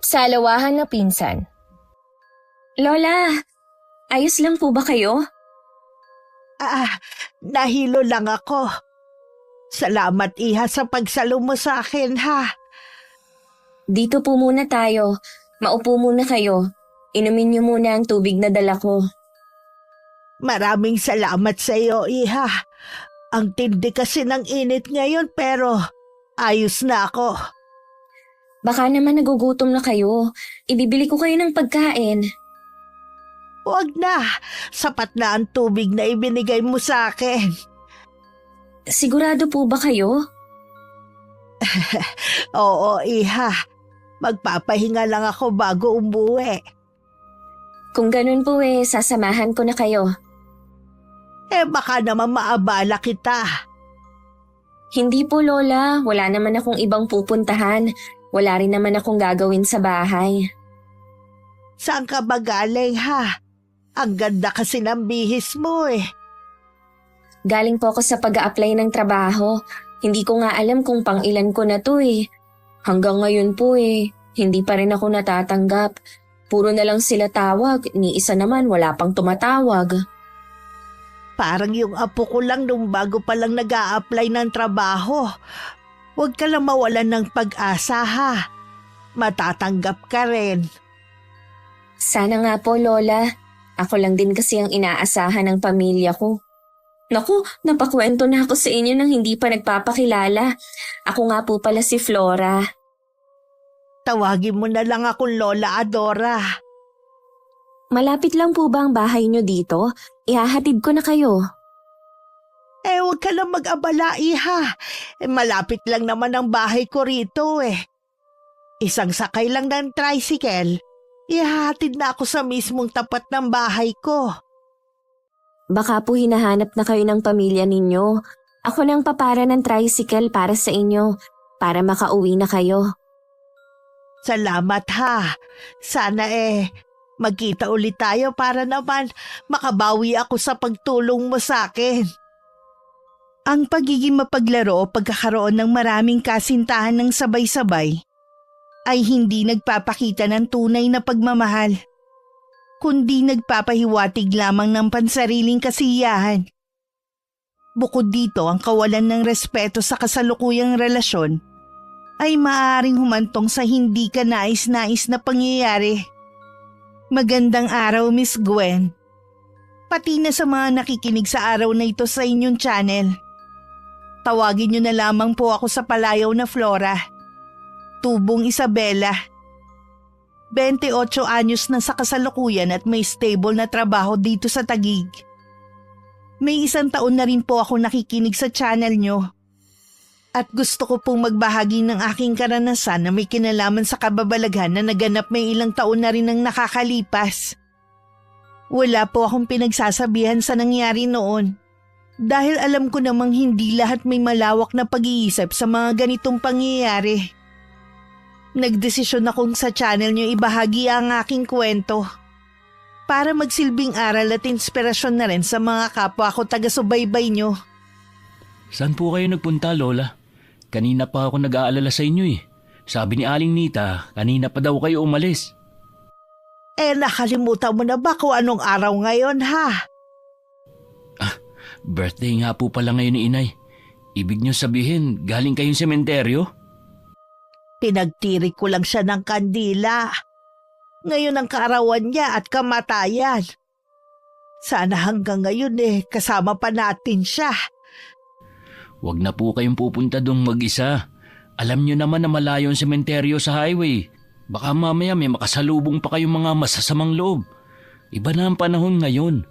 Sa alawahan na pinsan. Lola, ayos lang po ba kayo? Nahilo lang ako. Salamat, Iha, sa pagsalo mo sa akin, ha? Dito po muna tayo. Maupo muna kayo. Inumin niyo muna ang tubig na dala ko. Maraming salamat sa iyo, Iha. Ang tindi kasi ng init ngayon pero ayos na ako. Baka naman nagugutom na kayo. Ibibili ko kayo ng pagkain. Huwag na. Sapat na ang tubig na ibinigay mo sa akin. Sigurado po ba kayo? Oo, Iha. Magpapahinga lang ako bago umuwi. Kung ganun po sasamahan ko na kayo. Baka naman maabala kita. Hindi po, Lola. Wala naman akong ibang pupuntahan. Wala rin naman akong gagawin sa bahay. Saan ka ba galing, ha? Ang ganda kasi ng bihis mo Galing po ako sa pag-a-apply ng trabaho. Hindi ko nga alam kung pang-ilan ko na to Hanggang ngayon po hindi pa rin ako natatanggap. Puro na lang sila tawag, ni isa naman wala pang tumatawag. Parang yung apo ko lang nung bago pa lang nag-a-apply ng trabaho. Huwag ka lang mawalan ng pag-asa, ha? Matatanggap ka rin. Sana nga po, Lola. Ako lang din kasi ang inaasahan ng pamilya ko. Naku, napakwento na ako sa inyo nang hindi pa nagpapakilala. Ako nga po pala si Flora. Tawagin mo na lang akong Lola Adora. Malapit lang po ba ang bahay nyo dito? Ihahatid ko na kayo. Huwag ka lang mag-abala, Iha. Malapit lang naman ang bahay ko rito Isang sakay lang ng tricycle. Ihahatid na ako sa mismong tapat ng bahay ko. Baka po hinahanap na kayo ng pamilya ninyo. Ako nang papara ng tricycle para sa inyo, para makauwi na kayo. Salamat, ha. Sana magkita ulit tayo para naman makabawi ako sa pagtulong mo sa akin. Ang pagiging mapaglaro o pagkakaroon ng maraming kasintahan ng sabay-sabay ay hindi nagpapakita ng tunay na pagmamahal, kundi nagpapahiwatig lamang ng pansariling kasiyahan. Bukod dito, ang kawalan ng respeto sa kasalukuyang relasyon ay maaaring humantong sa hindi ka nais-nais na pangyayari. Magandang araw, Miss Gwen. Pati na sa mga nakikinig sa araw na ito sa inyong channel. Tawagin niyo na lamang po ako sa palayaw na Flora. Tubong Isabela. 28 anyos na sa kasalukuyan at may stable na trabaho dito sa Taguig. May 1 taon na rin po ako nakikinig sa channel nyo. At gusto ko pong magbahagi ng aking karanasan na may kinalaman sa kababalaghan na naganap may ilang taon na rin ang nakakalipas. Wala po akong pinagsasabihan sa nangyari noon. Dahil alam ko namang hindi lahat may malawak na pag-iisip sa mga ganitong pangyayari. Nagdesisyon akong sa channel nyo ibahagi ang aking kwento para magsilbing aral at inspirasyon na rin sa mga kapwa ko taga-subaybay nyo. Saan po kayo nagpunta, Lola? Kanina pa ako nag-aalala sa inyo Sabi ni Aling Nita, kanina pa daw kayo umalis. Nakalimutan mo na ba kung anong araw ngayon, ha? Birthday nga po pala ngayon ni Inay. Ibig niyo sabihin, galing kayong sementeryo? Pinagtirik ko lang siya ng kandila. Ngayon ang kaarawan niya at kamatayan. Sana hanggang ngayon kasama pa natin siya. Huwag na po kayong pupunta doon mag-isa. Alam niyo naman na malayo ang sementeryo sa highway. Baka mamaya may makasalubong pa kayong mga masasamang loob. Iba na ang panahon ngayon.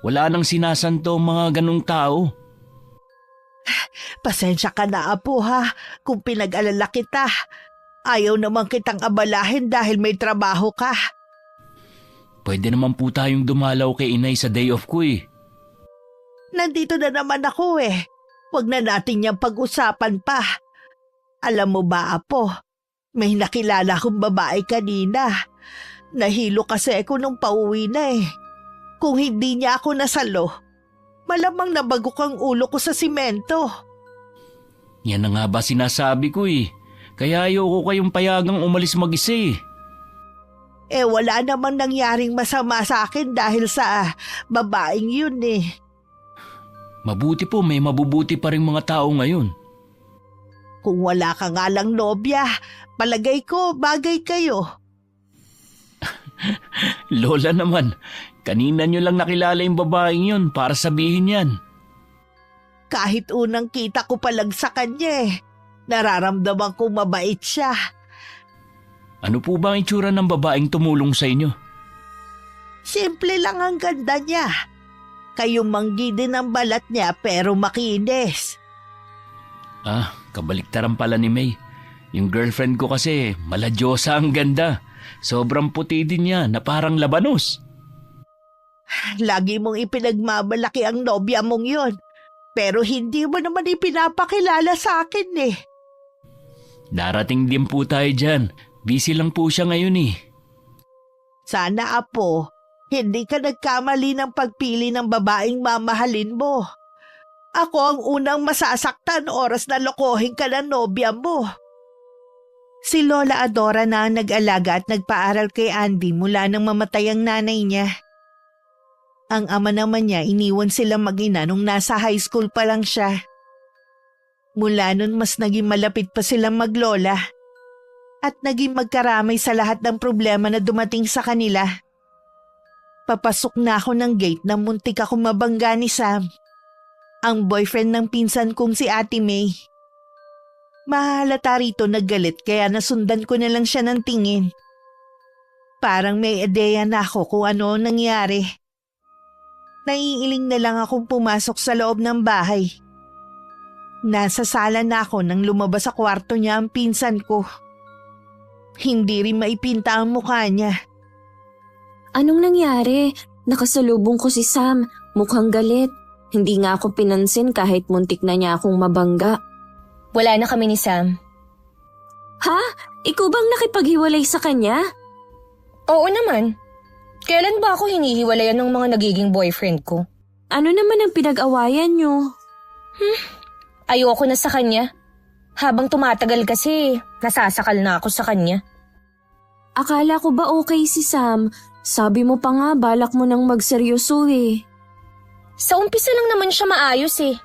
Wala nang sinasanto ang mga ganong tao. Pasensya ka na, Apo, ha, kung pinag-alala kita. Ayaw naman kitang abalahin dahil may trabaho ka. Pwede naman po tayong dumalaw kay Inay sa day off ko Nandito na naman ako Huwag na natin niyang pag-usapan pa. Alam mo ba, Apo, may nakilala akong babae kanina. Nahilo kasi ako nung pauwi na Kung hindi niya ako nasalo, malamang nabagok ang ulo ko sa simento. Yan na nga ba sinasabi ko Kaya ayoko kayong payagang umalis mag-isa Wala namang nangyaring masama sa akin dahil sa babaeng yun eh. Mabuti po, may mabubuti pa rin mga tao ngayon. Kung wala ka nga lang nobya, palagay ko bagay kayo. Lola naman, kanina nyo lang nakilala yung babaeng yun para sabihin yan. Kahit unang kita ko pa lang sa kanya nararamdaman kong mabait siya. Ano po ba ang itsura ng babaeng tumulong sa inyo? Simple lang ang ganda niya. Kayong manggi din ang balat niya pero makinis. Kabaliktaran pala ni May. Yung girlfriend ko kasi, maladyosa ang ganda. Sobrang puti din niya na parang labanos. Lagi mong ipinagmamalaki ang nobya mong yon. Pero hindi mo naman ipinapakilala sa akin eh. Darating din po tayo dyan. Busy lang po siya ngayon eh. Sana apo, hindi ka nagkamali ng pagpili ng babaeng mamahalin mo. Ako ang unang masasaktan oras na lokohin ka ng nobya mo. Si Lola Adora na ang nag-alaga at nagpaaral kay Andy mula nang mamatay ang nanay niya. Ang ama naman niya iniwan sila mag-ina nung nasa high school pa lang siya. Mula nun mas naging malapit pa silang maglola at naging magkaramay sa lahat ng problema na dumating sa kanila. Papasok na ako ng gate nang muntik akong mabangga ni Sam, ang boyfriend ng pinsan kong si Ate May. Mahalata rito naggalit kaya nasundan ko na lang siya ng tingin. Parang may ideya na ako kung ano nangyari. Naiiling na lang akong pumasok sa loob ng bahay. Nasa sala na ako nang lumabas sa kwarto niya ang pinsan ko. Hindi rin maipinta ang mukha niya. Anong nangyari? Nakasalubong ko si Sam. Mukhang galit. Hindi nga ako pinansin kahit muntik na niya akong mabangga. Wala na kami ni Sam. Ha? Ikaw bang nakipaghiwalay sa kanya? Oo naman. Kailan ba ako hinihiwalayan ng mga nagiging boyfriend ko? Ano naman ang pinag-awayan niyo? Ayoko na sa kanya. Habang tumatagal kasi, nasasakal na ako sa kanya. Akala ko ba okay si Sam? Sabi mo pa nga balak mo nang magseryoso eh. Sa umpisa lang naman siya maayos eh.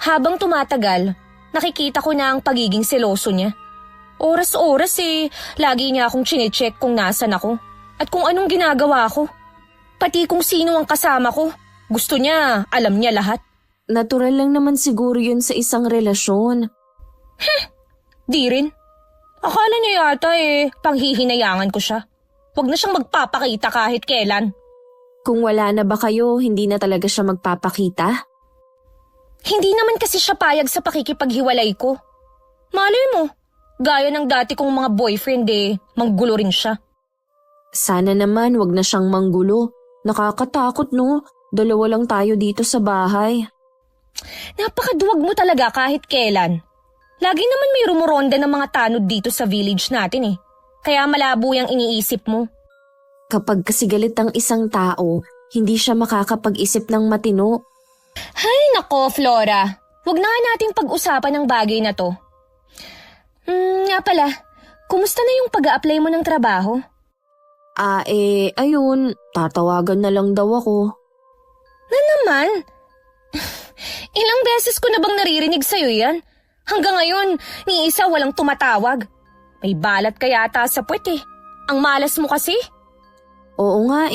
Habang tumatagal, nakikita ko na ang pagiging seloso niya. Oras-oras lagi niya akong chinecheck kung nasan ako at kung anong ginagawa ko. Pati kung sino ang kasama ko. Gusto niya, alam niya lahat. Natural lang naman siguro yun sa isang relasyon. Di rin. Akala niya yata panghihinayangan ko siya. Huwag na siyang magpapakita kahit kailan. Kung wala na ba kayo, hindi na talaga siya magpapakita? Hindi naman kasi siya payag sa pakikipaghiwalay ko. Malay mo, gaya ng dati kong mga boyfriend manggulo rin siya. Sana naman wag na siyang manggulo. Nakakatakot no, dalawa lang tayo dito sa bahay. Napakaduwag mo talaga kahit kailan. Lagi naman may rumuronda ng mga tanod dito sa village natin Kaya malabo yung iniisip mo. Kapag kasi galit ang isang tao, hindi siya makakapag-isip ng matino. Hay nako, Flora. Huwag na nga nating pag-usapan ng bagay na to. Nga pala, kumusta na yung pag-a-apply mo ng trabaho? Ayun, tatawagan na lang daw ako. Na naman? Ilang beses ko na bang naririnig sa'yo yan? Hanggang ngayon, ni isa walang tumatawag. May balat ka yata sa puwet Ang malas mo kasi. Oo nga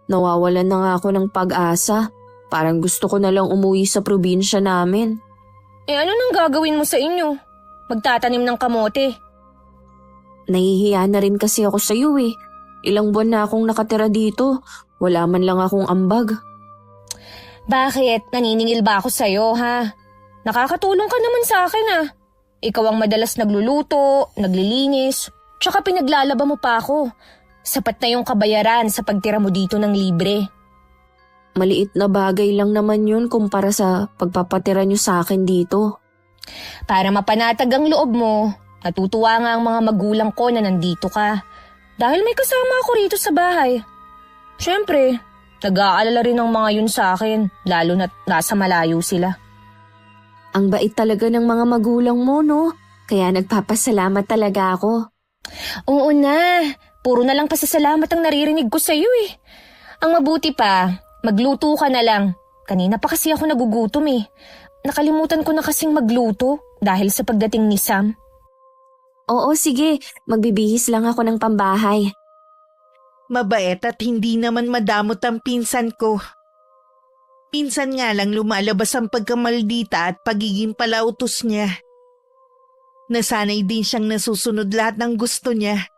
nawawalan na nga ako ng pag-asa. Parang gusto ko na lang umuwi sa probinsya namin. Ano nang gagawin mo sa inyo? Magtatanim ng kamote. Nahihiya na rin kasi ako sa iyo Ilang buwan na akong nakatira dito. Wala man lang akong ambag. Bakit? Naniningil ba ako sa'yo, ha? Nakakatulong ka naman sa akin, Ikaw ang madalas nagluluto, naglilinis, tsaka pinaglalaba mo pa ako. Sapat na yung kabayaran sa pagtira mo dito ng libre. Maliit na bagay lang naman yun kumpara sa pagpapatira niyo sa akin dito. Para mapanatag ang loob mo, natutuwa nga ang mga magulang ko na nandito ka. Dahil may kasama ako rito sa bahay. Siyempre, nag-aalala rin ang mga yun sa akin, lalo na nasa malayo sila. Ang bait talaga ng mga magulang mo, no? Kaya nagpapasalamat talaga ako. Oo na, Puro na lang pasasalamat ang naririnig ko sa'yo eh. Ang mabuti pa, magluto ka na lang. Kanina pa kasi ako nagugutom eh. Nakalimutan ko na kasing magluto dahil sa pagdating ni Sam. Oo, sige. Magbibihis lang ako ng pambahay. Mabait at hindi naman madamot ang pinsan ko. Pinsan nga lang lumalabas ang pagkamaldita at pagiging palautos niya. Nasanay din siyang nasusunod lahat ng gusto niya.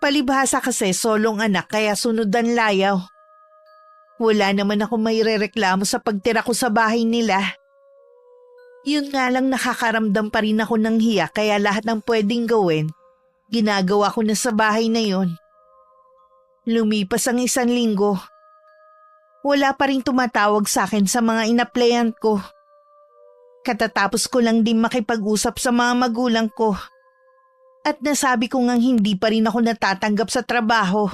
Palibhasa kasi solong anak kaya sunod ang layaw. Wala naman ako mairereklamo sa pagtira ko sa bahay nila. Yun nga lang nakakaramdam pa rin ako ng hiya kaya lahat ng pwedeng gawin, ginagawa ko na sa bahay na yon. Lumipas ang 1 linggo. Wala pa rin tumatawag sa akin sa mga inaplayan ko. Katatapos ko lang din makipag-usap sa mga magulang ko. At nasabi ko ngang hindi pa rin ako natatanggap sa trabaho.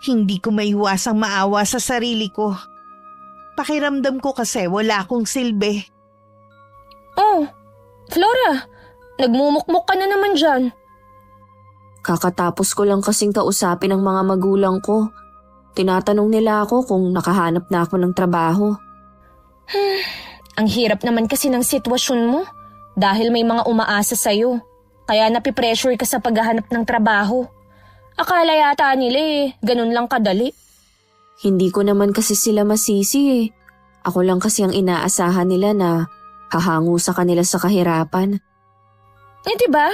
Hindi ko maiwasang maawa sa sarili ko. Pakiramdam ko kasi wala akong silbi. Oh, Flora, nagmumukmuk ka na naman dyan. Kakatapos ko lang kasing kausapin ang mga magulang ko. Tinatanong nila ako kung nakahanap na ako ng trabaho. Ang hirap naman kasi ng sitwasyon mo dahil may mga umaasa sa'yo. Kaya napipressure ka sa paghahanap ng trabaho. Akala yata nila ganun lang kadali. Hindi ko naman kasi sila masisi eh. Ako lang kasi ang inaasahan nila na hahango sa kanila sa kahirapan. Diba?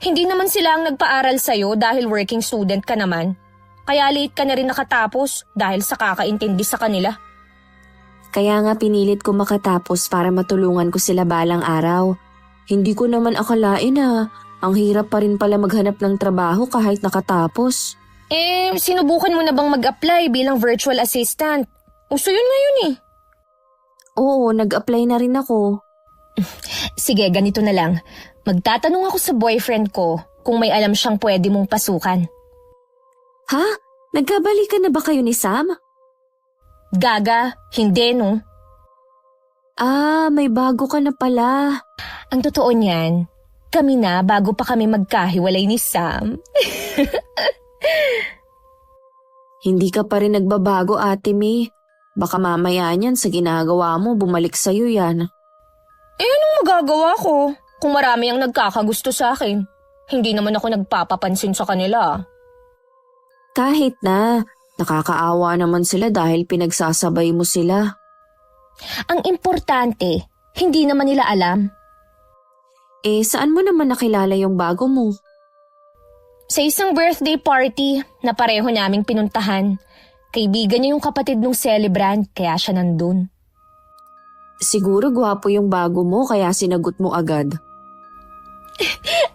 Hindi naman sila ang nagpaaral sa'yo dahil working student ka naman. Kaya late ka na rin nakatapos dahil sa kakaintindi sa kanila. Kaya nga pinilit ko makatapos para matulungan ko sila balang araw. Hindi ko naman akalain na ang hirap pa rin pala maghanap ng trabaho kahit nakatapos. Sinubukan mo na bang mag-apply bilang virtual assistant? Uso yun ngayon eh. Oo, nag-apply na rin ako. Sige, ganito na lang. Magtatanong ako sa boyfriend ko kung may alam siyang pwede mong pasukan. Ha? Nagkabalikan na ba kayo ni Sam? Gaga, hindi no. May bago ka na pala. Ang totoo niyan, kami na bago pa kami magkahiwalay ni Sam. Hindi ka pa rin nagbabago, Ate May. Baka mamaya niyan sa ginagawa mo bumalik sa'yo yan. Anong magagawa ko kung marami ang nagkakagusto sa akin? Hindi naman ako nagpapapansin sa kanila. Kahit na, nakakaawa naman sila dahil pinagsasabay mo sila. Ang importante, hindi naman nila alam. Saan mo naman nakilala yung bago mo? Sa isang birthday party na pareho naming pinuntahan, kaibigan niya yung kapatid ng celebrant kaya siya nandun. Siguro gwapo yung bago mo kaya sinagot mo agad.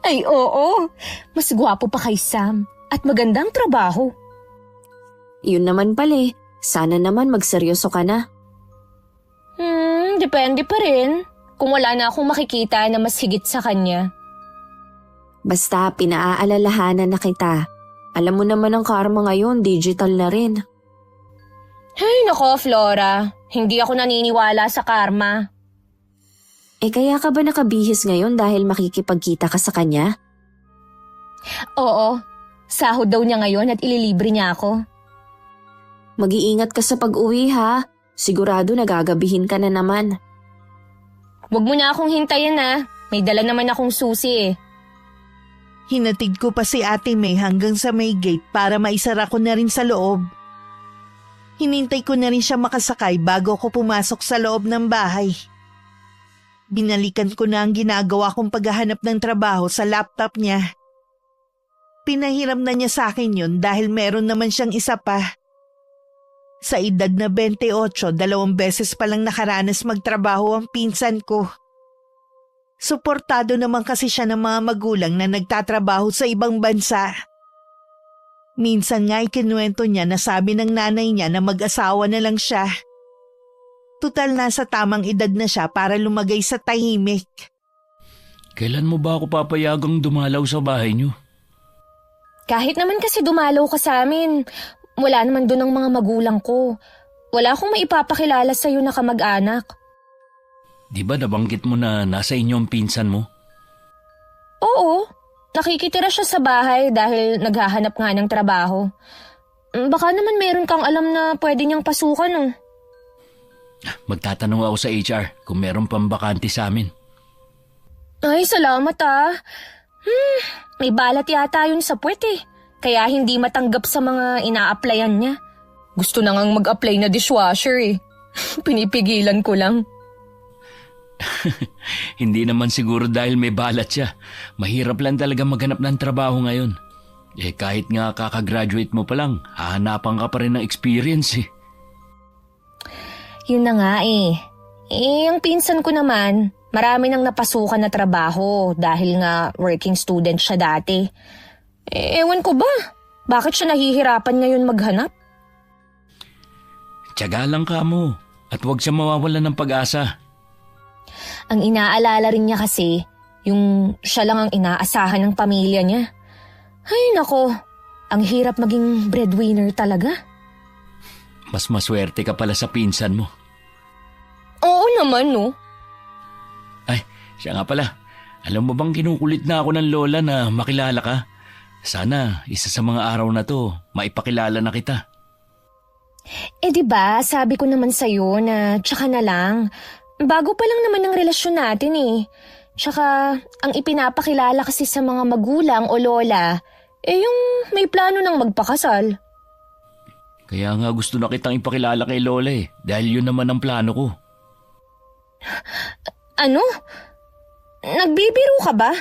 Ay oo, mas gwapo pa kay Sam at magandang trabaho. Yun naman pala sana naman magseryoso ka na. Depende pa rin kung wala na akong makikita na mas higit sa kanya. Basta pinaaalalahanan na kita. Alam mo naman ang karma ngayon, digital na rin. Ay nako Flora, hindi ako naniniwala sa karma. Kaya ka ba nakabihis ngayon dahil makikipagkita ka sa kanya? Oo, sahod daw niya ngayon at ililibre niya ako. Mag-iingat ka sa pag-uwi ha. Sigurado nagagabihin ka na naman. Huwag mo na akong hintayin ha. May dala naman akong susi eh. Hinatid ko pa si Ate May hanggang sa may gate para maisara ko na rin sa loob. Hinintay ko na rin siya makasakay bago ko pumasok sa loob ng bahay. Binalikan ko na ang ginagawa kong paghahanap ng trabaho sa laptop niya. Pinahiram na niya sa akin yun dahil meron naman siyang isa pa. Sa edad na 28, 2 beses palang nakaranas magtrabaho ang pinsan ko. Suportado naman kasi siya ng mga magulang na nagtatrabaho sa ibang bansa. Minsan nga ikinuwento niya na sabi ng nanay niya na mag-asawa na lang siya. Tutal nasa tamang edad na siya para lumagay sa tahimik. Kailan mo ba ako papayagang dumalaw sa bahay niyo? Kahit naman kasi dumalaw ka sa amin, wala naman doon ang mga magulang ko. Wala akong maipapakilala sa'yo na kamag-anak. Di ba nabanggit mo na nasa inyo ang pinsan mo? Oo, nakikitira siya sa bahay dahil naghahanap nga ng trabaho. Baka naman meron kang alam na pwede niyang pasukan, oh. Magtatanong ako sa HR kung meron pang bakante sa amin. Ay, salamat ah. May balat yata yun sa puwet eh. Kaya hindi matanggap sa mga ina-applyan niya. Gusto na ngang mag-apply na dishwasher eh. Pinipigilan ko lang. Hindi naman siguro dahil may balat siya. Mahirap lang talaga maghanap ng trabaho ngayon. Kahit nga kakagraduate mo pa lang, hahanapan ka pa rin ng experience eh. Yun na nga eh. Ang pinsan ko naman, marami nang napasukan na trabaho dahil nga working student siya dati. Ewan ko ba? Bakit siya nahihirapan ngayon maghanap? Tiyaga lang ka mo at huwag siya mawawalan ng pag-asa. Ang inaalala rin niya kasi, yung siya lang ang inaasahan ng pamilya niya. Ay nako, ang hirap maging breadwinner talaga. Mas maswerte ka pala sa pinsan mo. Oo naman no. Ay, siya nga pala. Alam mo bang kinukulit na ako ng lola na makilala ka? Sana isa sa mga araw na to, maipakilala na kita. Di ba, sabi ko naman sa'yo na tsaka na lang. Bago pa lang naman ang relasyon natin eh. Tsaka, ang ipinapakilala kasi sa mga magulang o lola, yung may plano ng magpakasal. Kaya nga gusto na kitang ipakilala kay lola dahil yun naman ang plano ko. Ano? Nagbibiro ka ba?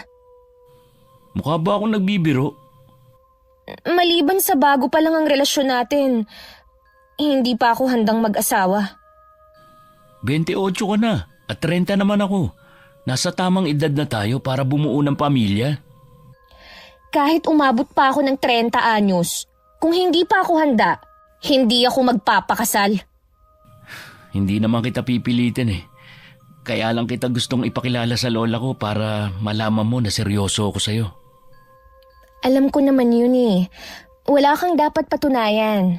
Mukha ba akong nagbibiro? Maliban sa bago pa lang ang relasyon natin, hindi pa ako handang mag-asawa. 28 ka na at 30 naman ako. Nasa tamang edad na tayo para bumuo ng pamilya. Kahit umabot pa ako ng 30 anyos, kung hindi pa ako handa, hindi ako magpapakasal. Hindi naman kita pipilitin eh. Kaya lang kita gustong ipakilala sa lola ko para malaman mo na seryoso ako sa'yo. Alam ko naman yun eh. Wala kang dapat patunayan.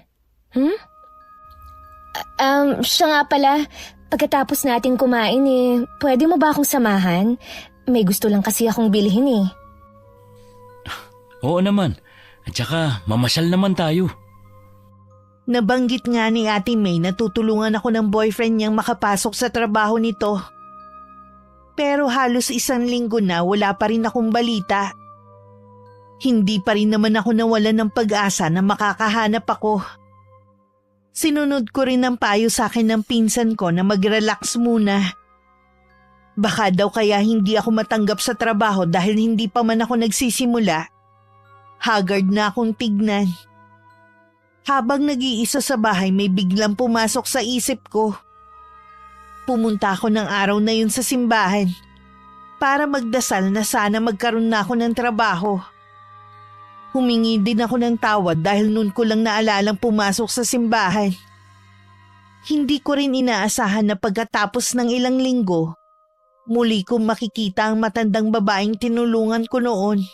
Siya nga pala, pagkatapos natin kumain eh, pwede mo ba akong samahan? May gusto lang kasi akong bilhin eh. Oo naman. At saka mamasyal naman tayo. Nabanggit nga ni Ate May na tutulungan ako ng boyfriend niyang makapasok sa trabaho nito. Pero halos 1 linggo na wala pa rin akong balita. Hindi pa rin naman ako nawalan ng pag-asa na makakahanap ako. Sinunod ko rin ang payo sa akin ng pinsan ko na mag-relax muna. Baka daw kaya hindi ako matanggap sa trabaho dahil hindi pa man ako nagsisimula. Haggard na akong tignan. Habang nag-iisa sa bahay may biglang pumasok sa isip ko. Pumunta ako ng araw na yun sa simbahan para magdasal na sana magkaroon na ako ng trabaho. Humingi din ako ng tawad dahil noon ko lang naalalang pumasok sa simbahan. Hindi ko rin inaasahan na pagkatapos ng ilang linggo, muli kong makikita ang matandang babaeng tinulungan ko noon.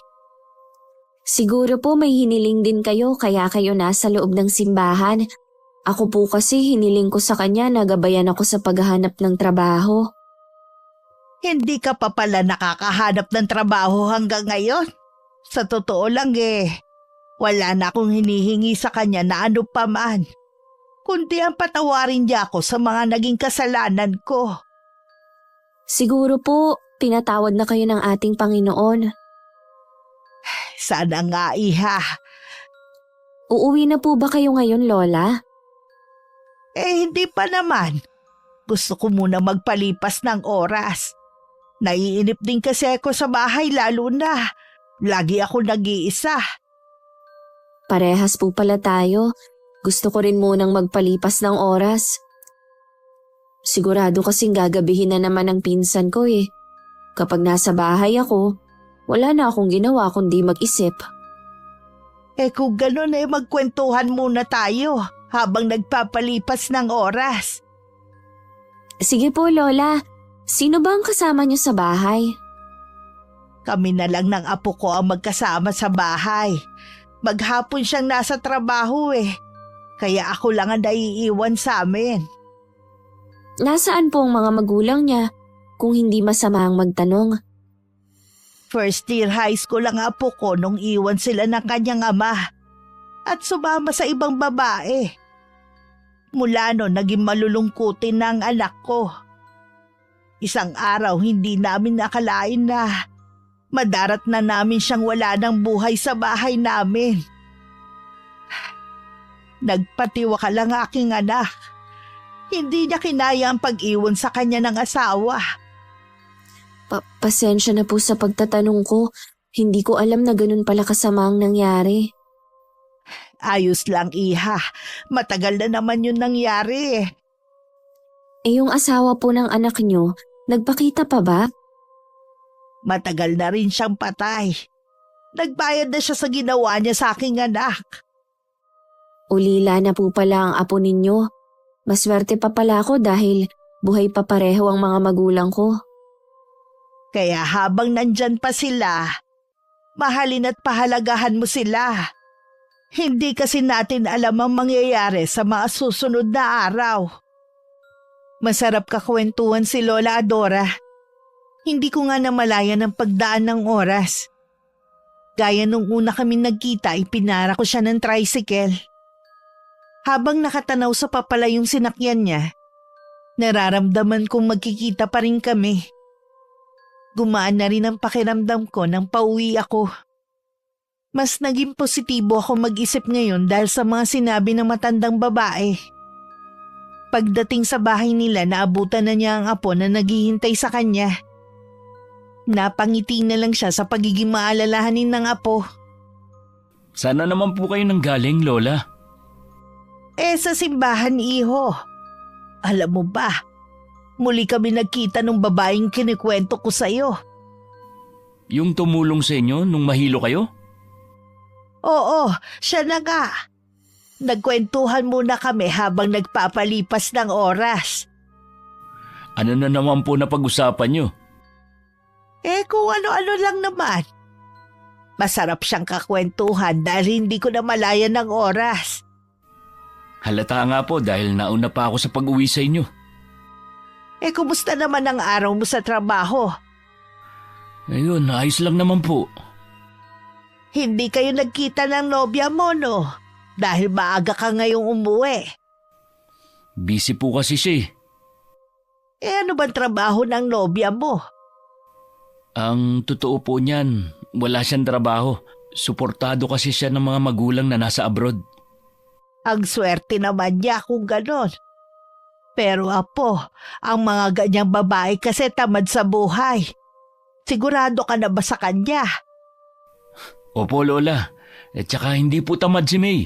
Siguro po may hiniling din kayo kaya kayo nasa loob ng simbahan. Ako po kasi hiniling ko sa kanya na gabayan ako sa paghahanap ng trabaho. Hindi ka pa pala nakakahanap ng trabaho hanggang ngayon? Sa totoo lang wala na akong hinihingi sa kanya na ano pa man. Kundi ang patawarin niya ako sa mga naging kasalanan ko. Siguro po pinatawad na kayo ng ating Panginoon. Sana nga, iha. Uuwi na po ba kayo ngayon, Lola? Hindi pa naman. Gusto ko muna magpalipas ng oras. Naiinip din kasi ako sa bahay lalo na. Lagi ako nag-iisa. Parehas po pala tayo. Gusto ko rin munang magpalipas ng oras. Sigurado kasing gagabihin na naman ang pinsan ko eh. Kapag nasa bahay ako, wala na akong ginawa kundi mag-isip. Kung ganun magkwentuhan muna tayo habang nagpapalipas ng oras. Sige po, Lola. Sino ba ang kasama niyo sa bahay? Kami na lang ng apo ko ang magkasama sa bahay. Maghapon siyang nasa trabaho kaya ako lang ang naiiwan sa amin. Nasaan po ang mga magulang niya kung hindi masama ang magtanong? First year high school ang apo ko nung iwan sila ng kanyang ama at sumama sa ibang babae. Mula noon naging malulungkutin na ang anak ko. Isang araw hindi namin nakalain na madarat na namin siyang wala ng buhay sa bahay namin. Nagpatiwaka lang aking anak. Hindi niya kinaya ang pag-iwan sa kanya ng asawa. Pasensya na po sa pagtatanong ko. Hindi ko alam na ganun pala kasama ang nangyari. Ayos lang, iha. Matagal na naman yun nangyari. Yung asawa po ng anak nyo, nagpakita pa ba? Matagal na rin siyang patay. Nagbayad na siya sa ginawa niya sa aking anak. Ulila na po pala ang apo ninyo. Maswerte pa pala ako dahil buhay pa pareho ang mga magulang ko. Kaya habang nandyan pa sila, mahalin at pahalagahan mo sila. Hindi kasi natin alam ang mangyayari sa mga susunod na araw. Masarap kakwentuhan si Lola Adora. Hindi ko nga namalayan ang pagdaan ng oras. Gaya nung una kami nagkita, ipinara ko siya ng tricycle. Habang nakatanaw sa papalayong sinakyan niya, nararamdaman kong magkikita pa rin kami. Gumaan na rin ang pakiramdam ko nang pauwi ako. Mas naging positibo ako mag-isip ngayon dahil sa mga sinabi ng matandang babae. Pagdating sa bahay nila, naabutan na niya ang apo na naghihintay sa kanya. Napangiti na lang siya sa pagiging maalalahanin ng apo. Sana naman po kayo nanggaling, Lola. Sa simbahan, iho. Alam mo ba, muli kami nagkita nung babaeng kinikwento ko sa'yo. Yung tumulong sa inyo nung mahilo kayo? Oo, siya na nga. Nagkwentuhan muna kami habang nagpapalipas ng oras. Ano na naman po na pag-usapan nyo? Kung ano-ano lang naman. Masarap siyang kakwentuhan dahil hindi ko na malayan ng oras. Halata nga po dahil nauna pa ako sa pag-uwi sa inyo. Kumusta naman ang araw mo sa trabaho? Ayun, ayos lang naman po. Hindi kayo nagkita ng nobya mo, no? Dahil maaga ka ngayong umuwi. Busy po kasi siya eh. Ano bang trabaho ng nobya mo? Ang totoo po niyan, wala siyang trabaho. Suportado kasi siya ng mga magulang na nasa abroad. Ang swerte naman niya kung ganon. Pero apo, ang mga ganyang babae kasi tamad sa buhay. Sigurado ka na ba sa kanya? Opo, Lola. At saka hindi po tamad si May.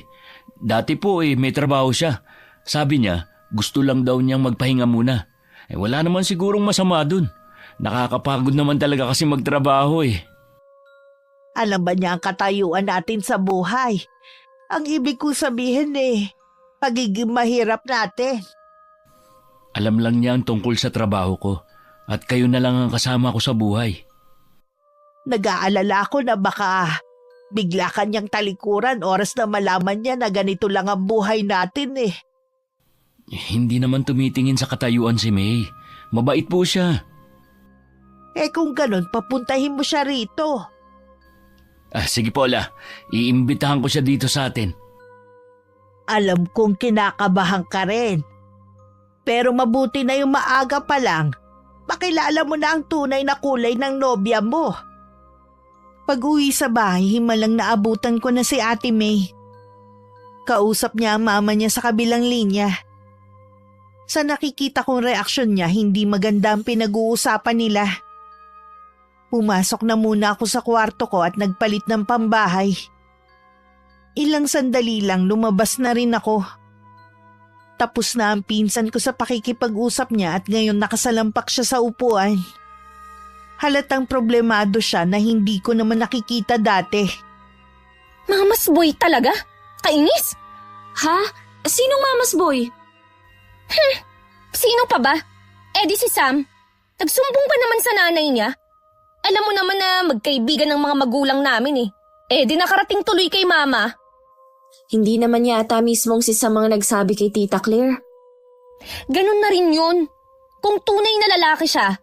Dati po may trabaho siya. Sabi niya, gusto lang daw niyang magpahinga muna. Wala naman sigurong masama dun. Nakakapagod naman talaga kasi magtrabaho eh. Alam ba niya ang katayuan natin sa buhay? Ang ibig kong sabihin pagiging mahirap natin. Alam lang niya ang tungkol sa trabaho ko at kayo na lang ang kasama ko sa buhay. Nag-aalala ko na baka bigla kanyang talikuran oras na malaman niya na ganito lang ang buhay natin eh. Hindi naman tumitingin sa katayuan si May. Mabait po siya. Kung ganon, papuntahin mo siya rito. Sige po, La. Iimbitahan ko siya dito sa atin. Alam kong kinakabahan ka rin. Pero mabuti na yung maaga pa lang. Pakilala mo na ang tunay na kulay ng nobya mo. Pag-uwi sa bahay, himalang naabutan ko na si Ate May. Kausap niya ang mama niya sa kabilang linya. Sa nakikita kong reaksyon niya, hindi maganda ang pinag-uusapan nila. Pumasok na muna ako sa kwarto ko at nagpalit ng pambahay. Ilang sandali lang lumabas na rin ako. Tapos na ang pinsan ko sa pakikipag-usap niya at ngayon nakasalampak siya sa upuan. Halatang problemado siya na hindi ko naman nakikita dati. Mamas boy talaga? Kainis? Ha? Sinong mamas boy? Sino pa ba? Di si Sam. Nagsumbong pa naman sa nanay niya. Alam mo naman na magkaibigan ng mga magulang namin di nakarating tuloy kay mama. Hindi naman yata mismong si Sam ang nagsabi kay Tita Claire. Ganun na rin yun. Kung tunay na lalaki siya,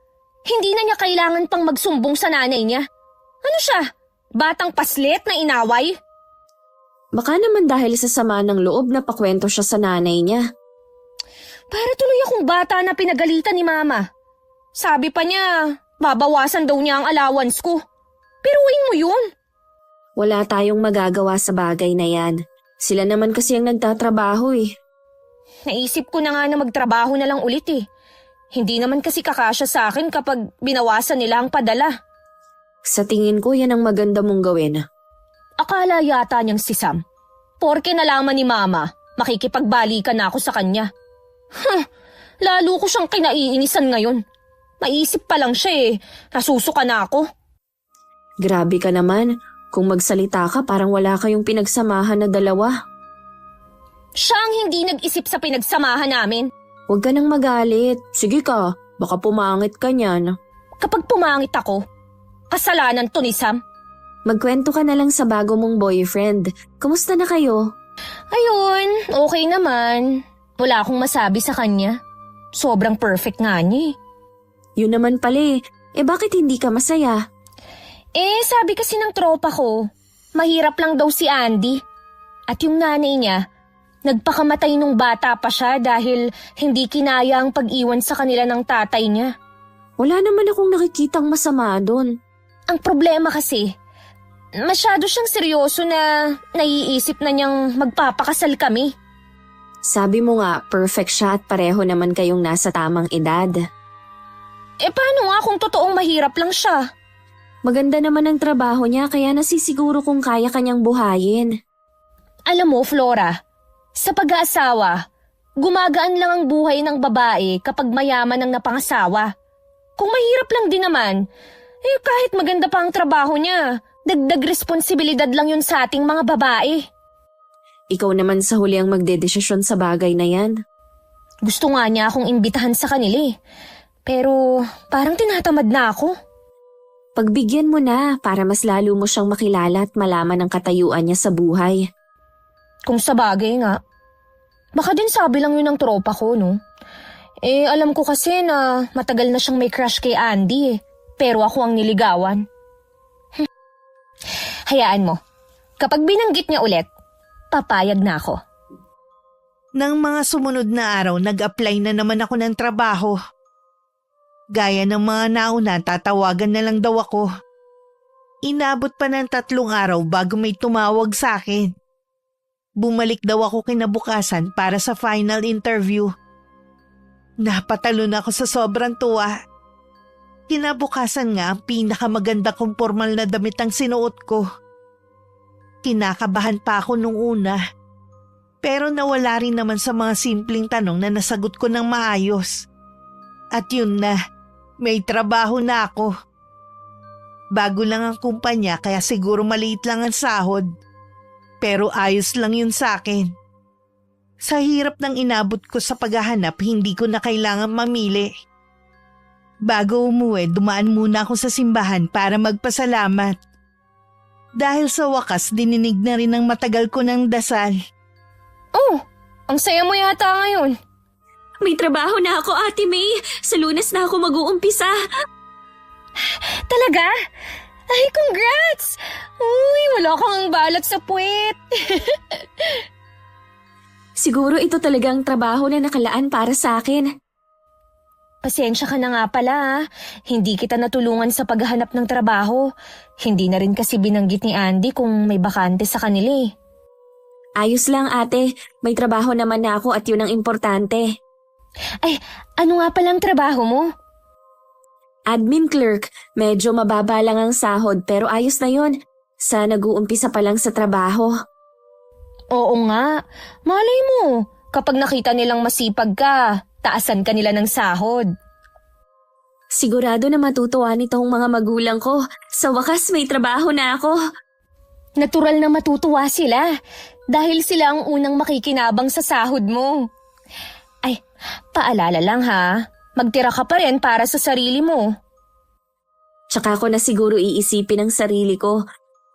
hindi na niya kailangan pang magsumbong sa nanay niya. Ano siya? Batang paslit na inaway? Baka naman dahil sa sama ng loob na pakwento siya sa nanay niya. Para tuloy akong bata na pinagalitan ni Mama. Sabi pa niya, babawasan daw niya ang allowance ko. Piruin mo yun. Wala tayong magagawa sa bagay na yan. Sila naman kasi ang nagtatrabaho eh. Naisip ko na nga na magtrabaho na lang ulit eh. Hindi naman kasi kakasya sa akin kapag binawasan nila ang padala. Sa tingin ko yan ang maganda mong gawin. Akala yata niyang si Sam. Porke nalaman ni Mama, makikipagbalikan na ako sa kanya. Lalo ko siyang kinaiinisan ngayon. Maisip pa lang siya eh, nasusuka na ako. Grabe ka naman. Kung magsalita ka parang wala kayong pinagsamahan na dalawa. Siya ang hindi nag-isip sa pinagsamahan namin. Huwag ka nang magalit. Sige ka, baka pumangit ka niyan. Kapag pumangit ako, kasalanan to ni Sam. Magkwento ka na lang sa bago mong boyfriend. Kumusta na kayo? Ayun, okay naman. Wala akong masabi sa kanya. Sobrang perfect nga niya eh. Yun naman pala eh. Bakit hindi ka masaya? Sabi kasi ng tropa ko, mahirap lang daw si Andy. At yung nanay niya, nagpakamatay nung bata pa siya dahil hindi kinaya ang pag-iwan sa kanila ng tatay niya. Wala naman akong nakikitang masama doon. Ang problema kasi, masyado siyang seryoso na naiisip na niyang magpapakasal kami. Sabi mo nga, perfect siya at pareho naman kayong nasa tamang edad. Paano nga kung totoong mahirap lang siya? Maganda naman ang trabaho niya kaya nasisiguro kung kaya kanyang buhayin. Alam mo, Flora, sa pag-aasawa, gumagaan lang ang buhay ng babae kapag mayaman ang napangasawa. Kung mahirap lang din naman, kahit maganda pa ang trabaho niya, dagdag responsibilidad lang yun sa ating mga babae. Ikaw naman sa huli ang magdedesisyon sa bagay na yan. Gusto nga niya akong imbitahan sa kanila eh. Pero parang tinatamad na ako. Pagbigyan mo na para mas lalo mo siyang makilala at malaman ang katayuan niya sa buhay. Kung sa bagay nga. Baka din sabi lang yun ng tropa ko, no? Alam ko kasi na matagal na siyang may crush kay Andy eh. Pero ako ang niligawan. Hayaan mo. Kapag binanggit niya ulit, papayag na ako. Nang mga sumunod na araw, nag-apply na naman ako ng trabaho. Gaya ng mga nauna, tatawagan na lang daw ako. Inabot pa ng 3 araw bago may tumawag sa akin. Bumalik daw ako kinabukasan para sa final interview. Napatalon ako sa sobrang tuwa. Kinabukasan nga ang pinakamaganda kong formal na damit ang sinuot ko. Kinakabahan pa ako nung una. Pero nawala rin naman sa mga simpleng tanong na nasagot ko ng maayos. At yun na, may trabaho na ako. Bago lang ang kumpanya kaya siguro maliit lang ang sahod. Pero ayos lang yun sa akin. Sa hirap ng inabot ko sa paghahanap, hindi ko na kailangan mamili. Bago umuwi, dumaan muna ako sa simbahan para magpasalamat. Dahil sa wakas, dininig na rin ang matagal ko ng dasal. Oh, ang saya mo yata ngayon. May trabaho na ako, Ate May. Sa Lunes na ako mag-uumpisa. Talaga? Ay, congrats! Uy, wala kang balat sa puwet. Siguro ito talagang trabaho na nakalaan para sa akin. Pasensya ka na nga pala ha. Hindi kita natulungan sa paghahanap ng trabaho. Hindi na rin kasi binanggit ni Andy kung may bakante sa kanila eh. Ayos lang, ate. May trabaho naman na ako at yun ang importante. Ay, ano nga palang trabaho mo? Admin clerk. Medyo mababa lang ang sahod pero ayos na yun. Sa nag-uumpisa pa lang sa trabaho. Oo nga. Malay mo, kapag nakita nilang masipag ka, taasan ka nila ng sahod. Sigurado na matutuwa nitong mga magulang ko. Sa wakas may trabaho na ako. Natural na matutuwa sila dahil sila ang unang makikinabang sa sahod mo. Ay, paalala lang ha. Magtira ka pa rin para sa sarili mo. Tsaka ko na siguro iisipin ang sarili ko.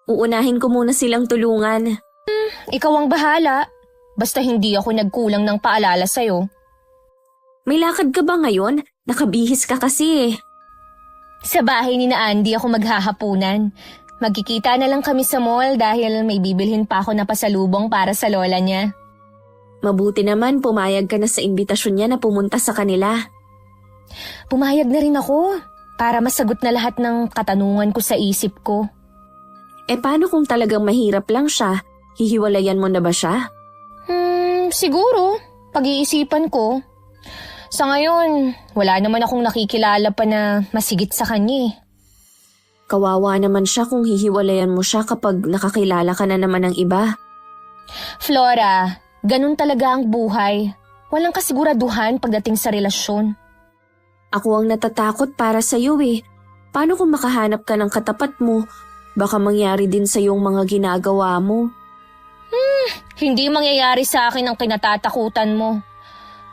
Uunahin ko muna silang tulungan. Ikaw ang bahala. Basta hindi ako nagkulang ng paalala sa'yo. May lakad ka ba ngayon? Nakabihis ka kasi eh. Sa bahay ni na Andy ako maghahapunan. Magkikita na lang kami sa mall dahil may bibilhin pa ako na pasalubong para sa lola niya. Mabuti naman pumayag ka na sa imbitasyon niya na pumunta sa kanila. Pumayag na rin ako para masagot na lahat ng katanungan ko sa isip ko. Paano kung talagang mahirap lang siya? Hihiwalayan mo na ba siya? Siguro. Pag-iisipan ko. Sa ngayon, wala naman akong nakikilala pa na masigit sa kanya eh. Kawawa naman siya kung hihiwalayan mo siya kapag nakakilala ka na naman ng iba. Flora, ganun talaga ang buhay. Walang kasiguraduhan pagdating sa relasyon. Ako ang natatakot para sa iyo eh. Paano kung makahanap ka ng katapat mo? Baka mangyari din sa iyong mga ginagawa mo. Hindi mangyayari sa akin ang kinatatakutan mo.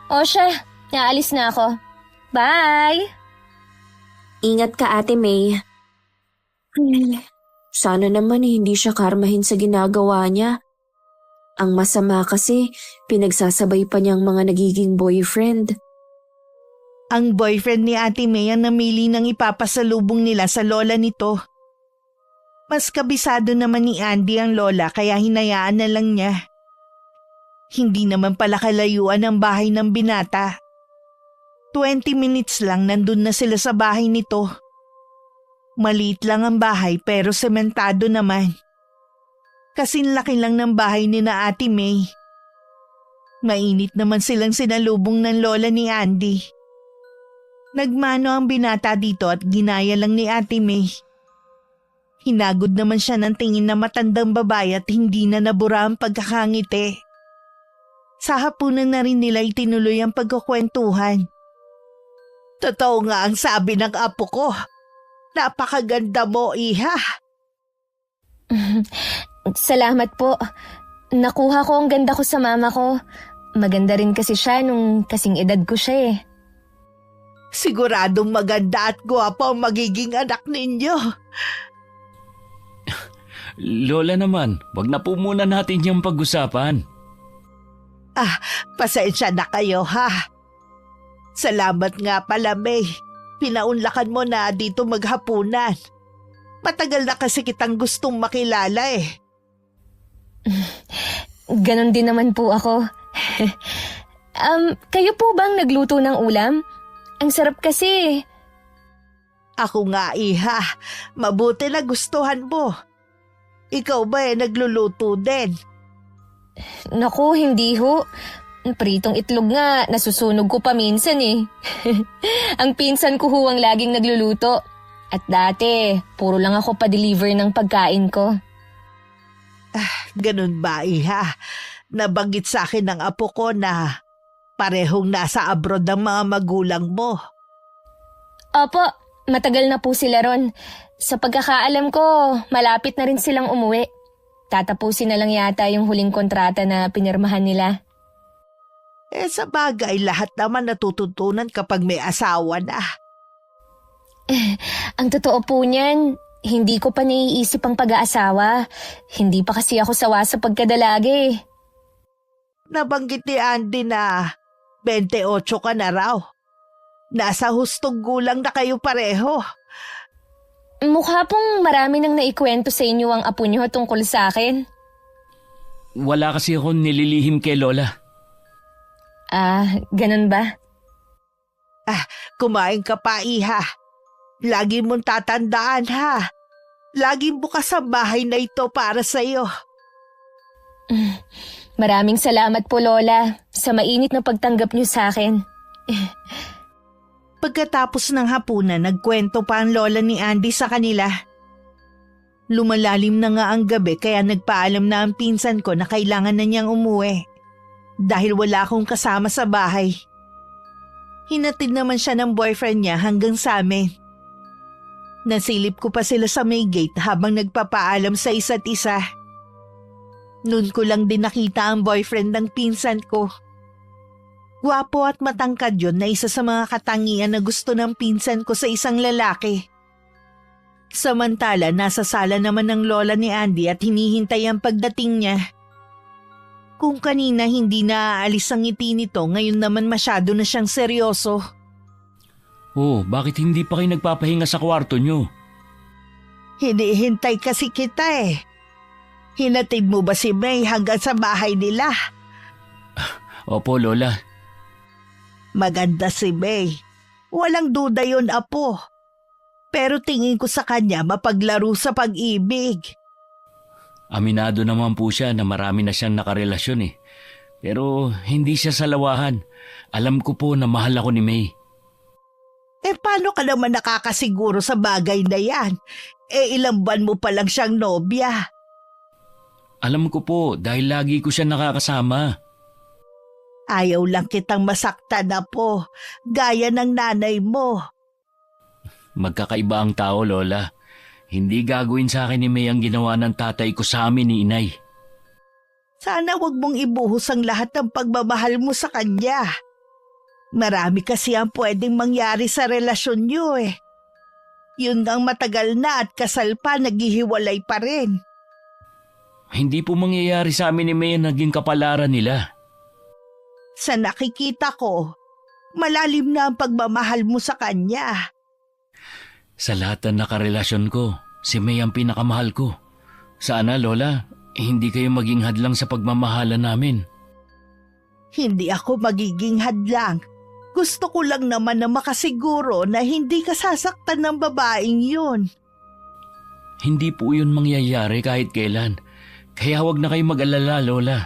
O siya, naalis na ako. Bye! Ingat ka, Ate May. Sana naman hindi siya karmahin sa ginagawa niya. Ang masama kasi, pinagsasabay pa niyang mga nagiging boyfriend. Ang boyfriend ni Ate May ang namili ng ipapasalubong nila sa lola nito. Mas kabisado naman ni Andy ang lola kaya hinayaan na lang niya. Hindi naman pala kalayuan ang bahay ng binata. 20 minutes lang nandun na sila sa bahay nito. Maliit lang ang bahay pero sementado naman. Kasing laki lang ng bahay ni na Ate May. Mainit naman silang sinalubong ng lola ni Andy. Nagmano ang binata dito at ginaya lang ni Ate May. Hinagod naman siya ng tingin na matandang babae at hindi na nabura ang pagkakangiti. Sa hapunan na rin nila itinuloy ang pagkukwentuhan. Totoo nga ang sabi ng apo ko. Napakaganda mo, iha. Salamat po. Nakuha ko ang ganda ko sa mama ko. Maganda rin kasi siya nung kasing edad ko siya eh. Siguradong maganda at gwapo ang magiging anak ninyo. Lola naman, wag na po muna natin yung pag-usapan. Pasensya na kayo ha. Salamat nga pala May. Pinaunlakan mo na dito maghapunan. Matagal na kasi kitang gustong makilala eh. Ganon din naman po ako. Kayo po bang nagluto ng ulam? Ang sarap kasi. Ako nga iha. Mabuti na gustuhan mo. Ikaw ba nagluluto din? Naku, hindi ho. Pritong itlog nga, nasusunog ko pa minsan eh. Ang pinsan ko ho ang laging nagluluto. At dati, puro lang ako pa-deliver ng pagkain ko. Ganun ba iha? Nabanggit sa akin ng apo ko na parehong nasa abroad ang mga magulang mo. Opo, matagal na po sila ron. Sa pagkakaalam ko, malapit na rin silang umuwi. Tatapusin na lang yata yung huling kontrata na pinirmahan nila. Sa bagay, lahat naman natututunan kapag may asawa na. Ang totoo po niyan, hindi ko pa naiisip ang pag-aasawa. Hindi pa kasi ako sawa sa pagkadalagi. Nabanggit ni Andy na 28 ka na raw. Nasa hustong gulang na kayo pareho. Mukha pong marami nang naikwento sa inyo ang apo niyo tungkol sa akin. Wala kasi akong nililihim kay Lola. Ganun ba? Kumain ka pa, iha. Lagi mong tatandaan, ha? Laging bukas ang bahay na ito para sa'yo. Maraming salamat po, Lola, sa mainit na pagtanggap niyo sa akin. Pagkatapos ng hapunan, nagkwento pa ang lola ni Andy sa kanila. Lumalalim na nga ang gabi kaya nagpaalam na ang pinsan ko na kailangan na niyang umuwi. Dahil wala akong kasama sa bahay. Hinatid naman siya ng boyfriend niya hanggang sa amin. Nasilip ko pa sila sa may gate habang nagpapaalam sa isa't isa. Noon ko lang din nakita ang boyfriend ng pinsan ko. Gwapo at matangkad yun na isa sa mga katangian na gusto ng pinsan ko sa isang lalaki. Samantala, nasa sala naman ng lola ni Andy at hinihintay ang pagdating niya. Kung kanina hindi naaalis ang ngiti nito, ngayon naman masyado na siyang seryoso. Oh, bakit hindi pa kayo nagpapahinga sa kwarto nyo? Hinihintay kasi kita eh. Hinatid mo ba si May hanggang sa bahay nila? Opo, Lola. Maganda si May. Walang duda yun, apo. Pero tingin ko sa kanya mapaglaro sa pag-ibig. Aminado naman po siya na marami na siyang nakarelasyon eh. Pero hindi siya salawahan. Alam ko po na mahal ako ni May. Paano ka naman nakakasiguro sa bagay na yan? Ilang buwan mo pa lang siyang nobya. Alam ko po dahil lagi ko siya nakakasama. Ayaw lang kitang masaktan na po, gaya ng nanay mo. Magkakaiba ang tao, Lola. Hindi gagawin sa akin ni May ang ginawa ng tatay ko sa amin ni Inay. Sana wag mong ibuhos ang lahat ng pagmamahal mo sa kanya. Marami kasi ang pwedeng mangyari sa relasyon niyo eh. Yun ang matagal na at kasal pa, naghihiwalay pa rin. Hindi po mangyayari sa amin ni May ang naging kapalaran nila. Sa nakikita ko, malalim na ang pagmamahal mo sa kanya. Sa lahat ng nakarelasyon ko, si May ang pinakamahal ko. Sana, Lola, hindi kayo maging hadlang sa pagmamahalan namin. Hindi ako magiging hadlang. Gusto ko lang naman na makasiguro na hindi ka sasaktan ng babaeng yun. Hindi po yun mangyayari kahit kailan. Kaya huwag na kayo mag-alala, Lola.